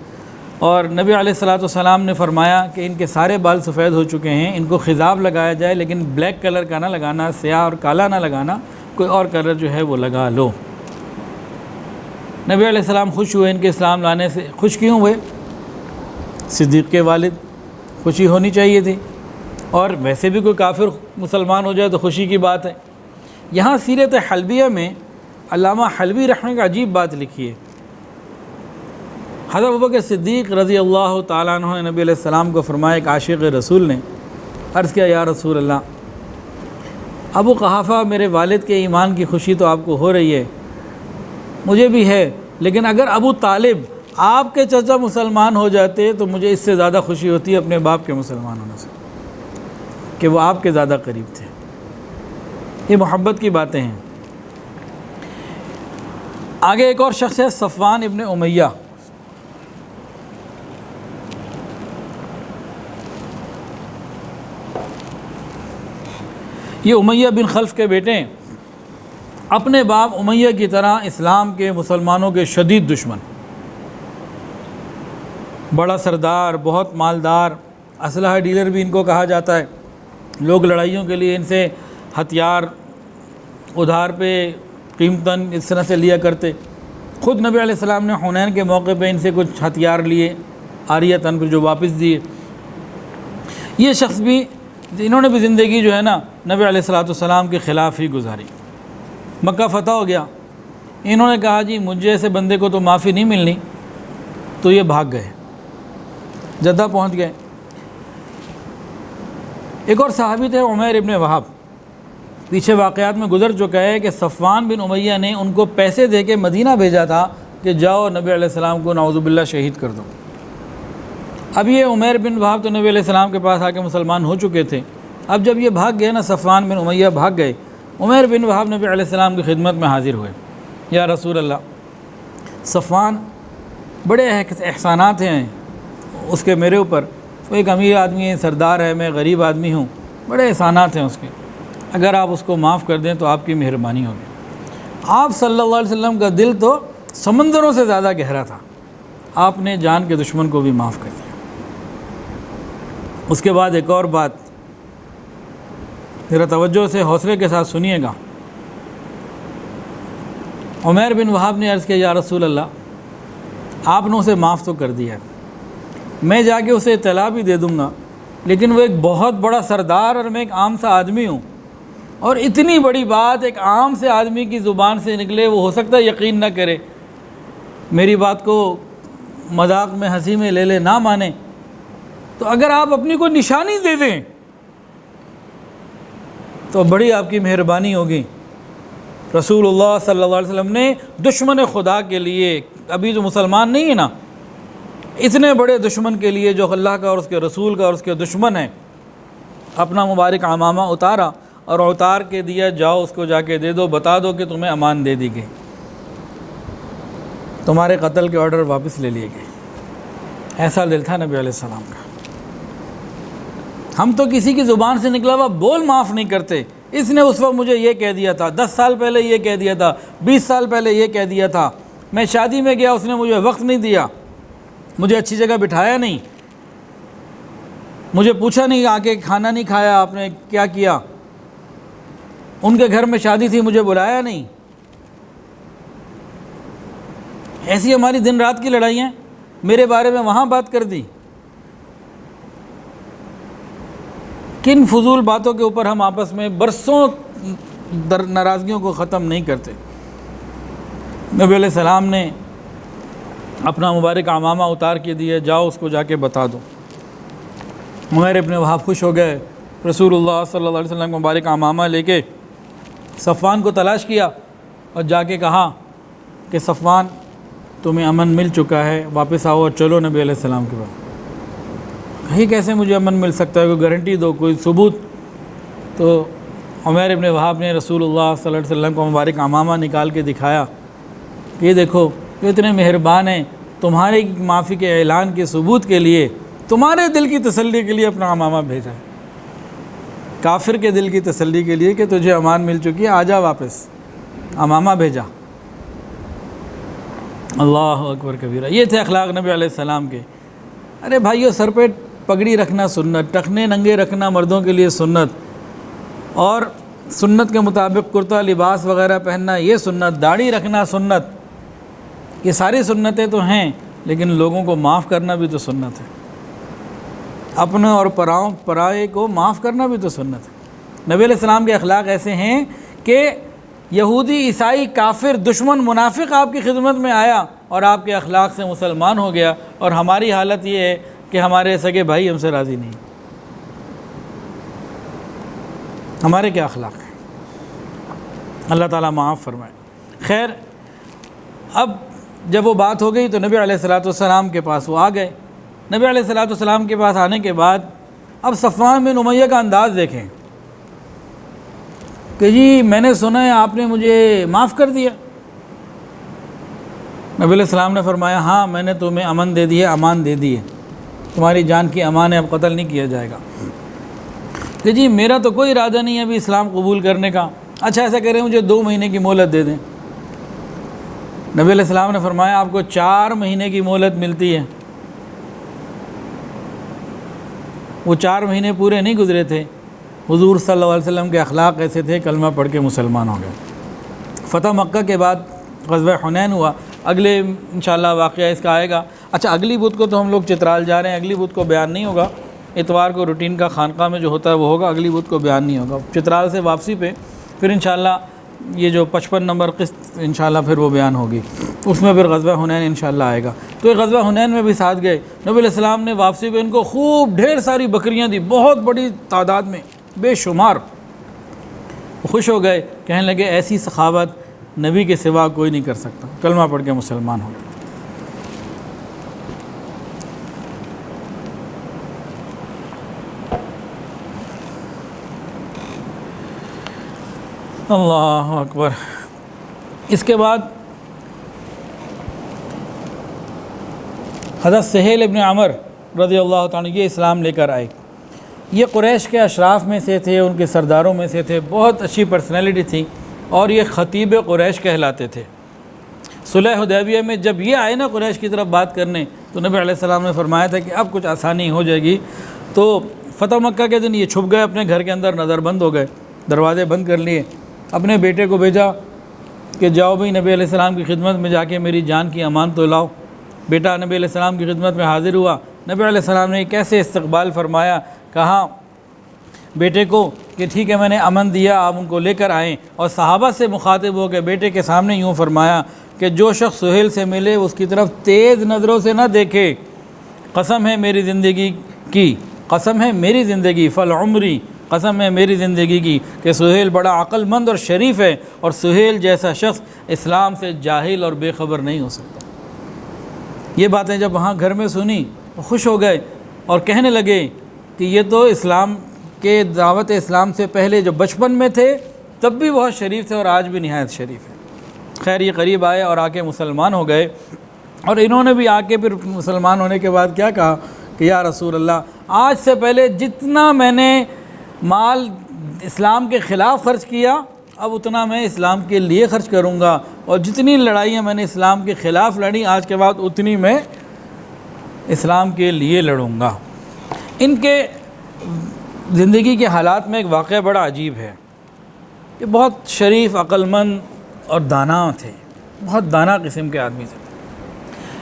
اور نبی علیہ الصلوۃ والسلام نے فرمایا کہ ان کے سارے بال سفید ہو چکے ہیں، ان کو خضاب لگایا جائے، لیکن بلیک کلر کا نہ لگانا، سیاہ اور کالا نہ لگانا، کوئی اور کلر جو ہے وہ لگا لو۔ نبی علیہ السلام خوش ہوئے ان کے اسلام لانے سے۔ خوش کیوں ہوئے؟ صدیق کے والد، خوشی ہونی چاہیے تھی، اور ویسے بھی کوئی کافر مسلمان ہو جائے تو خوشی کی بات ہے۔ یہاں سیرت حلبیہ میں علامہ حلبی رحمہ کا عجیب بات لکھی ہے۔ حضرت ابوبکر صدیق رضی اللہ تعالیٰ عنہ نے نبی علیہ السلام کو فرمایا، ایک عاشق رسول نے عرض کیا یا رسول اللہ، ابو قحافہ میرے والد کے ایمان کی خوشی تو آپ کو ہو رہی ہے، مجھے بھی ہے، لیکن اگر ابو طالب آپ کے چچا مسلمان ہو جاتے تو مجھے اس سے زیادہ خوشی ہوتی ہے اپنے باپ کے مسلمان ہونے سے، کہ وہ آپ کے زیادہ قریب تھے۔ یہ محبت کی باتیں ہیں۔ آگے ایک اور شخص ہے صفوان ابن امیہ۔ یہ امیہ بن خلف کے بیٹے ہیں، اپنے باپ امیہ کی طرح اسلام کے، مسلمانوں کے شدید دشمن، بڑا سردار، بہت مالدار، اسلحہ ڈیلر بھی ان کو کہا جاتا ہے۔ لوگ لڑائیوں کے لیے ان سے ہتھیار ادھار پہ قیمتاً اس طرح سے لیا کرتے۔ خود نبی علیہ السلام نے حنین کے موقع پہ ان سے کچھ ہتھیار لیے عاریتاً، پھر جو واپس دیے۔ یہ شخص بھی، انہوں نے بھی زندگی جو ہے نا نبی علیہ الصلوۃ والسلام کے خلاف ہی گزاری۔ مکہ فتح ہو گیا، انہوں نے کہا جی مجھ جیسے بندے کو تو معافی نہیں ملنی، تو یہ بھاگ گئے، جدہ پہنچ گئے۔ ایک اور صحابی تھے عمیر ابن وہب، پیچھے واقعات میں گزر چکا ہے کہ صفوان بن امیہ نے ان کو پیسے دے کے مدینہ بھیجا تھا کہ جاؤ نبی علیہ السلام کو نعوذ باللہ شہید کر دو۔ اب یہ عمیر بن وہب تو نبی علیہ السلام کے پاس آ کے مسلمان ہو چکے تھے۔ اب جب یہ بھاگ گئے نا، صفوان بن امیہ بھاگ گئے، عمیر بن وہب نبی علیہ السلام کی خدمت میں حاضر ہوئے، یا رسول اللہ، صفوان بڑے احسانات ہیں اس کے میرے اوپر، وہ ایک امیر آدمی ہے، سردار ہے، میں غریب آدمی ہوں، بڑے احسانات ہیں اس کے، اگر آپ اس کو معاف کر دیں تو آپ کی مہربانی ہوگی۔ آپ صلی اللہ علیہ وسلم کا دل تو سمندروں سے زیادہ گہرا تھا، آپ نے جان کے دشمن کو بھی معاف کر دیا۔ اس کے بعد ایک اور بات ذرا توجہ سے حوصلے کے ساتھ سنیے گا۔ عمیر بن وہب نے عرض کیا یا رسول اللہ، آپ نے اسے معاف تو کر دیا ہے، میں جا کے اسے اطلاع بھی دے دوں گا، لیکن وہ ایک بہت بڑا سردار اور میں ایک عام سا آدمی ہوں، اور اتنی بڑی بات ایک عام سے آدمی کی زبان سے نکلے، وہ ہو سکتا ہے یقین نہ کرے، میری بات کو مذاق میں، ہنسی میں لے لے، نہ مانے، تو اگر آپ اپنی کوئی نشانی دے دیں تو بڑی آپ کی مہربانی ہوگی۔ رسول اللہ صلی اللہ علیہ وسلم نے دشمن خدا کے لیے، ابھی جو مسلمان نہیں ہے نا، اتنے بڑے دشمن کے لیے جو اللہ کا اور اس کے رسول کا اور اس کے دشمن ہے، اپنا مبارک عمامہ اتارا اور اتار کے دیا، جاؤ اس کو جا کے دے دو، بتا دو کہ تمہیں امان دے دی گئی، تمہارے قتل کے آرڈر واپس لے لیے گئے۔ ایسا دل تھا نبی علیہ السلام کا۔ ہم تو کسی کی زبان سے نکلا ہوا بول معاف نہیں کرتے، اس نے اس وقت مجھے یہ کہہ دیا تھا، 10 سال پہلے یہ کہہ دیا تھا، 20 سال پہلے یہ کہہ دیا تھا، میں شادی میں گیا اس نے مجھے وقت نہیں دیا، مجھے اچھی جگہ بٹھایا نہیں، مجھے پوچھا نہیں، آ کے کھانا نہیں کھایا، آپ نے کیا کیا، ان کے گھر میں شادی تھی مجھے بلایا نہیں۔ ایسی ہماری دن رات کی لڑائیاں، میرے بارے میں وہاں بات کر دی۔ کن فضول باتوں کے اوپر ہم آپس میں برسوں ناراضگیوں کو ختم نہیں کرتے۔ نبی علیہ السلام نے اپنا مبارک عمامہ اتار کے دیا، جاؤ اس کو جا کے بتا دو۔ عمیر ابن وہاب خوش ہو گئے، رسول اللہ صلی اللہ علیہ وسلم مبارک عمامہ لے کے صفوان کو تلاش کیا اور جا کے کہا کہ صفوان تمہیں امن مل چکا ہے، واپس آؤ اور چلو نبی علیہ السلام کے پاس۔ یہ کیسے مجھے امن مل سکتا ہے، کوئی گارنٹی دو، کوئی ثبوت۔ تو عمیر ابن وہاب نے رسول اللہ صلی اللہ علیہ وسلم کو مبارک عمامہ نکال کے دکھایا، یہ دیکھو یہ اتنے مہربان ہیں، تمہارے معافی کے اعلان کے ثبوت کے لیے، تمہارے دل کی تسلی کے لیے اپنا عمامہ بھیجا ہے، کافر کے دل کی تسلی کے لیے کہ تجھے امان مل چکی ہے، آ جا واپس، عمامہ بھیجا۔ اللہ اکبر کبیرہ، یہ تھے اخلاق نبی علیہ السلام کے۔ ارے بھائیو، سر پہ پگڑی رکھنا سنت، ٹخنے ننگے رکھنا مردوں کے لیے سنت، اور سنت کے مطابق کرتا لباس وغیرہ پہننا یہ سنت، داڑھی رکھنا سنت، یہ ساری سنتیں تو ہیں، لیکن لوگوں کو معاف کرنا بھی تو سنت ہے، اپنے اور پرائے کو معاف کرنا بھی تو سنت ہے۔ نبی علیہ السلام کے اخلاق ایسے ہیں کہ یہودی، عیسائی، کافر، دشمن، منافق آپ کی خدمت میں آیا اور آپ کے اخلاق سے مسلمان ہو گیا، اور ہماری حالت یہ ہے کہ ہمارے سگے بھائی ہم سے راضی نہیں۔ ہمارے کیا اخلاق ہیں؟ اللہ تعالیٰ معاف فرمائے۔ خیر، اب جب وہ بات ہو گئی تو نبی علیہ السلام کے پاس وہ آ گئے۔ نبی علیہ السلام کے پاس آنے کے بعد اب صفوان بن امیہ کا انداز دیکھیں کہ جی میں نے سنا ہے آپ نے مجھے معاف کر دیا۔ نبی علیہ السلام نے فرمایا ہاں، میں نے تمہیں امن دے دی ہے، امان دے دی ہے، تمہاری جان کی امان ہے، اب قتل نہیں کیا جائے گا۔ کہ جی میرا تو کوئی ارادہ نہیں ہے ابھی اسلام قبول کرنے کا، اچھا ایسا کریں مجھے 2 مہینے کی مہلت دے دیں۔ نبی علیہ السلام نے فرمایا آپ کو 4 مہینے کی مہلت ملتی ہے۔ وہ 4 مہینے پورے نہیں گزرے تھے، حضور صلی اللہ علیہ وسلم کے اخلاق ایسے تھے، کلمہ پڑھ کے مسلمان ہو گئے۔ فتح مکہ کے بعد غزوہ حنین ہوا، اگلے انشاءاللہ واقعہ اس کا آئے گا۔ اچھا، اگلی بدھ کو تو ہم لوگ چترال جا رہے ہیں، اگلی بدھ کو بیان نہیں ہوگا، اتوار کو روٹین کا خانقاہ میں جو ہوتا ہے وہ ہوگا، اگلی بدھ کو بیان نہیں ہوگا۔ چترال سے واپسی پہ پھر انشاءاللہ یہ جو 55 نمبر قسط انشاءاللہ پھر وہ بیان ہوگی، اس میں پھر غزوہ حنین انشاءاللہ آئے گا۔ تو یہ غزوہ حنین میں بھی ساتھ گئے۔ نبی علیہ السلام نے واپسی پہ ان کو خوب ڈھیر ساری بکریاں دی، بہت بڑی تعداد میں، بے شمار۔ خوش ہو گئے، کہنے لگے ایسی سخاوت نبی کے سوا کوئی نہیں کر سکتا، کلمہ پڑھ کے مسلمان ہو گئے۔ اللہ اکبر۔ اس کے بعد حضرت سہیل ابن عمر رضی اللہ تعالیٰ یہ اسلام لے کر آئے۔ یہ قریش کے اشراف میں سے تھے، ان کے سرداروں میں سے تھے، بہت اچھی پرسنالٹی تھی، اور یہ خطیب قریش کہلاتے تھے۔ صلح حدیبیہ میں جب یہ آئے نا قریش کی طرف بات کرنے، تو نبی علیہ السلام نے فرمایا تھا کہ اب کچھ آسانی ہو جائے گی۔ تو فتح مکہ کے دن یہ چھپ گئے اپنے گھر کے اندر، نظر بند ہو گئے، دروازے بند کر لیے۔ اپنے بیٹے کو بھیجا کہ جاؤ بھائی نبی علیہ السلام کی خدمت میں جا کے میری جان کی امان تو لاؤ۔ بیٹا نبی علیہ السلام کی خدمت میں حاضر ہوا۔ نبی علیہ السلام نے کیسے استقبال فرمایا، کہا بیٹے کو کہ ٹھیک ہے میں نے امن دیا، آپ ان کو لے کر آئیں، اور صحابہ سے مخاطب ہو کے بیٹے کے سامنے یوں فرمایا کہ جو شخص سہیل سے ملے اس کی طرف تیز نظروں سے نہ دیکھے، قسم ہے میری زندگی کی، قسم ہے میری زندگی فالعمری، قسم ہے میری زندگی کی کہ سہیل بڑا عقل مند اور شریف ہے، اور سہیل جیسا شخص اسلام سے جاہل اور بے خبر نہیں ہو سکتا۔ یہ باتیں جب وہاں گھر میں سنی خوش ہو گئے اور کہنے لگے کہ یہ تو اسلام کے دعوت اسلام سے پہلے جو بچپن میں تھے تب بھی بہت شریف تھے، اور آج بھی نہایت شریف ہے۔ خیر یہ قریب آئے اور آ کے مسلمان ہو گئے، اور انہوں نے بھی آ کے پھر مسلمان ہونے کے بعد کیا کہا کہ یا رسول اللہ آج سے پہلے جتنا میں نے مال اسلام کے خلاف خرچ کیا اب اتنا میں اسلام کے لیے خرچ کروں گا، اور جتنی لڑائیاں میں نے اسلام کے خلاف لڑیں آج کے بعد اتنی میں اسلام کے لیے لڑوں گا۔ ان کے زندگی کے حالات میں ایک واقعہ بڑا عجیب ہے کہ بہت شریف، عقل مند اور دانا تھے، بہت دانا قسم کے آدمی تھے۔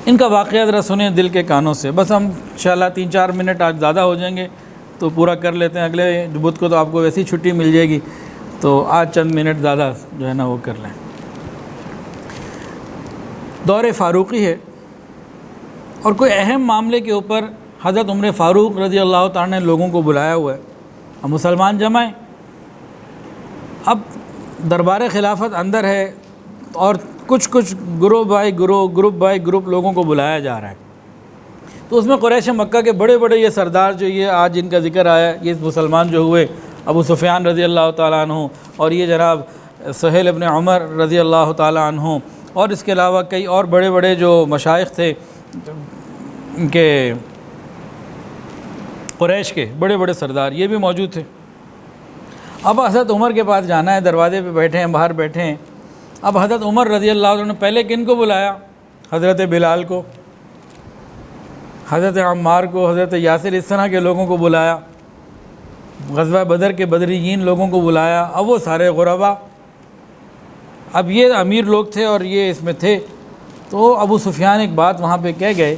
ان کا واقعہ ذرا سنیں دل کے کانوں سے، بس ہم انشاءاللہ 3-4 منٹ آج زیادہ ہو جائیں گے تو پورا کر لیتے ہیں، اگلے بدھ کو تو آپ کو ویسی چھٹی مل جائے گی، تو آج چند منٹ زیادہ جو ہے نا وہ کر لیں۔ دور فاروقی ہے اور کوئی اہم معاملے کے اوپر حضرت عمر فاروق رضی اللہ تعالیٰ نے لوگوں کو بلایا ہوا ہے، اب مسلمان جمع ہیں، اب دربار خلافت اندر ہے اور کچھ گروپ بائی گروپ لوگوں کو بلایا جا رہا ہے۔ تو اس میں قریش مکہ کے بڑے بڑے یہ سردار جو یہ آج ان کا ذکر آیا، یہ مسلمان جو ہوئے، ابو سفیان رضی اللہ تعالیٰ عنہ، اور یہ جناب سہیل ابن عمر رضی اللہ تعالیٰ عنہ، اور اس کے علاوہ کئی اور بڑے بڑے جو مشائخ تھے ان کے قریش کے بڑے بڑے سردار، یہ بھی موجود تھے۔ اب حضرت عمر کے پاس جانا ہے، دروازے پہ بیٹھے ہیں، باہر بیٹھے ہیں۔ اب حضرت عمر رضی اللہ عنہ نے پہلے کن کو بلایا؟ حضرت بلال کو، حضرت عمار کو، حضرت یاسر، اس طرح کے لوگوں کو بلایا، غزوہ بدر کے بدریین لوگوں کو بلایا، اب وہ سارے غربا، اب یہ امیر لوگ تھے اور یہ اس میں تھے۔ تو ابو سفیان ایک بات وہاں پہ کہہ گئے،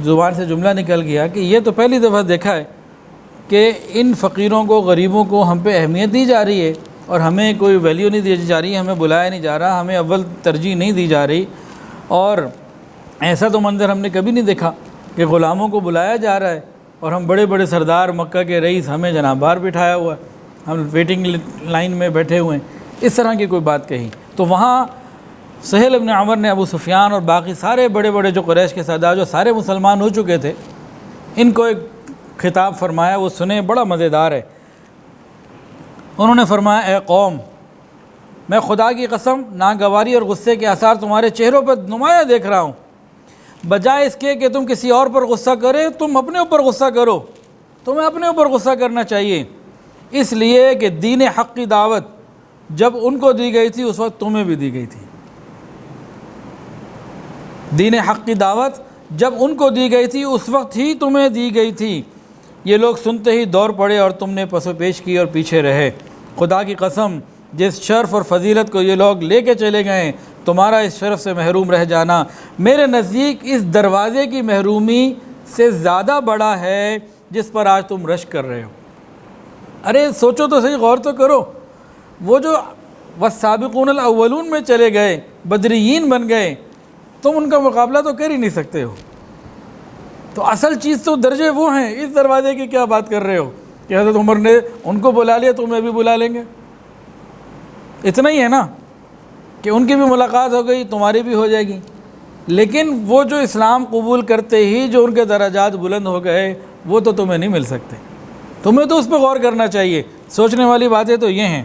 زبان سے جملہ نکل گیا کہ یہ تو پہلی دفعہ دیکھا ہے کہ ان فقیروں کو، غریبوں کو ہم پہ اہمیت دی جا رہی ہے اور ہمیں کوئی ویلیو نہیں دی جا رہی، ہمیں بلایا نہیں جا رہا، ہمیں اول ترجیح نہیں دی جا رہی، اور ایسا تو منظر ہم نے کبھی نہیں دیکھا کہ غلاموں کو بلایا جا رہا ہے اور ہم بڑے بڑے سردار مکہ کے رئیس ہمیں جناب باہر بٹھایا ہوا ہے، ہم ویٹنگ لائن میں بیٹھے ہوئے ہیں، اس طرح کی کوئی بات کہی۔ تو وہاں سہیل ابن عمر نے ابو سفیان اور باقی سارے بڑے بڑے جو قریش کے سردار جو سارے مسلمان ہو چکے تھے، ان کو ایک خطاب فرمایا، وہ سنیں، بڑا مزیدار ہے۔ انہوں نے فرمایا، اے قوم، میں خدا کی قسم ناگواری اور غصے کے آثار تمہارے چہروں پر نمایاں دیکھ رہا ہوں، بجائے اس کے کہ تم کسی اور پر غصہ کرے تم اپنے اوپر غصہ کرو، تمہیں اپنے اوپر غصہ کرنا چاہیے، اس لیے کہ دین حق کی دعوت جب ان کو دی گئی تھی اس وقت تمہیں بھی دی گئی تھی۔ دین حق کی دعوت جب ان کو دی گئی تھی اس وقت ہی تمہیں دی گئی تھی، یہ لوگ سنتے ہی دور پڑے اور تم نے پس و پیش کی اور پیچھے رہے۔ خدا کی قسم، جس شرف اور فضیلت کو یہ لوگ لے کے چلے گئے، تمہارا اس شرف سے محروم رہ جانا میرے نزدیک اس دروازے کی محرومی سے زیادہ بڑا ہے جس پر آج تم رشک کر رہے ہو۔ ارے سوچو تو صحیح، غور تو کرو، وہ جو والسابقون الاولون میں چلے گئے، بدریین بن گئے، تم ان کا مقابلہ تو کر ہی نہیں سکتے ہو۔ تو اصل چیز تو درجے وہ ہیں، اس دروازے کی کیا بات کر رہے ہو کہ حضرت عمر نے ان کو بلا لیا، تمہیں بھی بلا لیں گے۔ اتنا ہی ہے نا کہ ان کی بھی ملاقات ہو گئی، تمہاری بھی ہو جائے گی، لیکن وہ جو اسلام قبول کرتے ہی جو ان کے درجات بلند ہو گئے وہ تو تمہیں نہیں مل سکتے۔ تمہیں تو اس پہ غور کرنا چاہیے، سوچنے والی باتیں تو یہ ہیں۔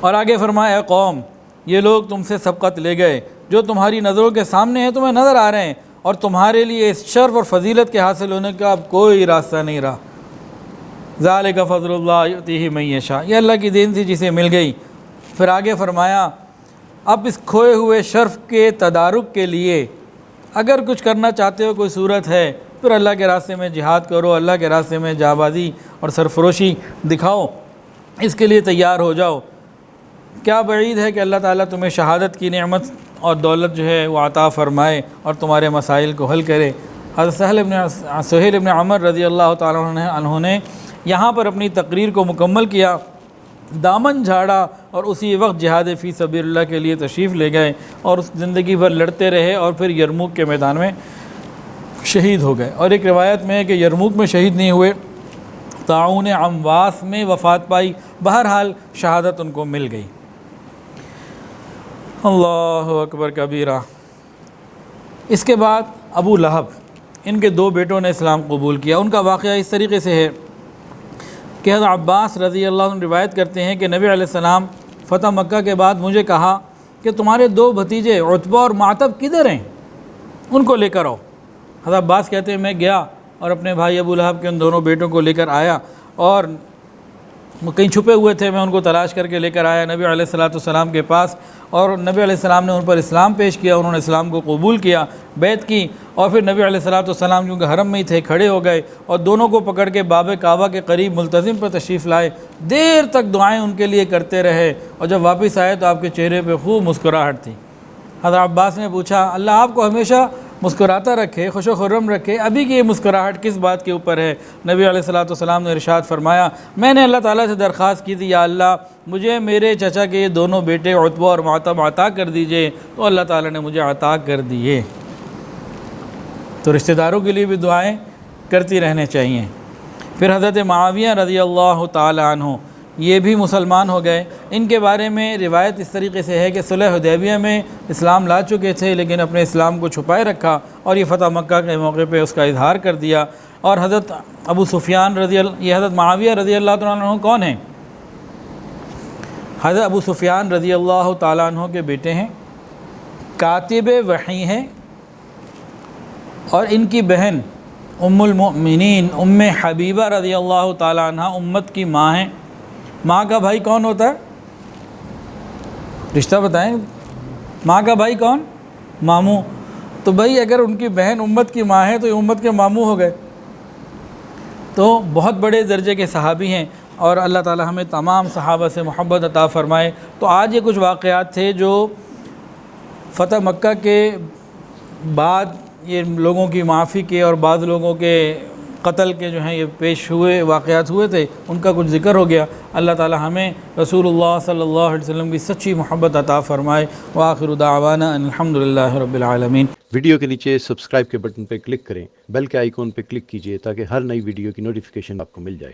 اور آگے فرمایا، اے قوم، یہ لوگ تم سے سبقت لے گئے، جو تمہاری نظروں کے سامنے ہیں تمہیں نظر آ رہے ہیں، اور تمہارے لیے اس شرف اور فضیلت کے حاصل ہونے کا اب کوئی راستہ نہیں رہا۔ ذالک فضل اللہ یؤتیہ من یشاء، یہ اللہ کی دین تھی جسے مل گئی۔ پھر آگے فرمایا، اب اس کھوئے ہوئے شرف کے تدارک کے لیے اگر کچھ کرنا چاہتے ہو، کوئی صورت ہے، پھر اللہ کے راستے میں جہاد کرو، اللہ کے راستے میں جانبازی اور سرفروشی دکھاؤ، اس کے لیے تیار ہو جاؤ۔ کیا بعید ہے کہ اللہ تعالیٰ تمہیں شہادت کی نعمت اور دولت جو ہے وہ عطا فرمائے اور تمہارے مسائل کو حل کرے۔ حضرت سہیل ابن عمر رضی اللہ تعالیٰ عنہ نے یہاں پر اپنی تقریر کو مکمل کیا، دامن جھاڑا اور اسی وقت جہاد فی سبیل اللہ کے لیے تشریف لے گئے اور اس زندگی بھر لڑتے رہے اور پھر یرموک کے میدان میں شہید ہو گئے۔ اور ایک روایت میں ہے کہ یرموک میں شہید نہیں ہوئے، طاعون امواس میں وفات پائی، بہرحال شہادت ان کو مل گئی۔ اللہ اکبر کبیرہ۔ اس کے بعد ابو لہب، ان کے 2 بیٹوں نے اسلام قبول کیا۔ ان کا واقعہ اس طریقے سے ہے کہ حضرت عباس رضی اللہ عنہ روایت کرتے ہیں کہ نبی علیہ السلام فتح مکہ کے بعد مجھے کہا کہ تمہارے 2 بھتیجے عتبہ اور معتب کدھر ہیں، ان کو لے کر آؤ۔ حضرت عباس کہتے ہیں میں گیا اور اپنے بھائی ابو لہب کے ان دونوں بیٹوں کو لے کر آیا، اور وہ کہیں چھپے ہوئے تھے، میں ان کو تلاش کر کے لے کر آیا نبی علیہ السلام کے پاس، اور نبی علیہ السلام نے ان پر اسلام پیش کیا، انہوں نے اسلام کو قبول کیا، بیعت کی، اور پھر نبی علیہ السلام کیونکہ حرم میں ہی تھے، کھڑے ہو گئے اور دونوں کو پکڑ کے باب کعبہ کے قریب ملتزم پر تشریف لائے، دیر تک دعائیں ان کے لیے کرتے رہے، اور جب واپس آئے تو آپ کے چہرے پہ خوب مسکراہٹ تھی۔ حضرت عباس نے پوچھا اللہ آپ کو ہمیشہ مسکراتا رکھے، خوش و خرم رکھے، ابھی کی یہ مسکراہٹ کس بات کے اوپر ہے؟ نبی علیہ السلام نے ارشاد فرمایا میں نے اللہ تعالیٰ سے درخواست کی تھی یا اللہ مجھے میرے چچا کے یہ دونوں بیٹے عتبہ اور معتب عطا کر دیجئے، تو اللہ تعالیٰ نے مجھے عطا کر دیے۔ تو رشتہ داروں کے لیے بھی دعائیں کرتی رہنے چاہیے۔ پھر حضرت معاویہ رضی اللہ تعالی عنہ یہ بھی مسلمان ہو گئے۔ ان کے بارے میں روایت اس طریقے سے ہے کہ صلح حدیبیہ میں اسلام لا چکے تھے لیکن اپنے اسلام کو چھپائے رکھا، اور یہ فتح مکہ کے موقع پہ اس کا اظہار کر دیا۔ اور حضرت ابو سفیان یہ حضرت معاویہ رضی اللہ تعالیٰ عنہ کون ہیں؟ حضرت ابو سفیان رضی اللہ تعالیٰ عنہ کے بیٹے ہیں، کاتب وحی ہیں، اور ان کی بہن ام المؤمنین ام حبیبہ رضی اللہ تعالیٰ عنہ امت کی ماں ہیں۔ ماں کا بھائی کون ہوتا ہے؟ رشتہ بتائیں، ماں کا بھائی کون؟ ماموں۔ تو بھائی اگر ان کی بہن امت کی ماں ہے تو یہ امت کے ماموں ہو گئے، تو بہت بڑے درجے کے صحابی ہیں، اور اللہ تعالی ہمیں تمام صحابہ سے محبت عطا فرمائے۔ تو آج یہ کچھ واقعات تھے جو فتح مکہ کے بعد یہ لوگوں کی معافی کے اور بعض لوگوں کے قتل کے جو ہیں یہ پیش ہوئے واقعات ہوئے تھے، ان کا کچھ ذکر ہو گیا۔ اللہ تعالی ہمیں رسول اللہ صلی اللہ علیہ وسلم کی سچی محبت عطا فرمائے۔ وآخر دعوانا ان الحمدللہ رب العالمین۔ ویڈیو کے نیچے سبسکرائب کے بٹن پہ کلک کریں، بیل کے آئیکن پہ کلک کیجئے تاکہ ہر نئی ویڈیو کی نوٹیفیکیشن آپ کو مل جائے۔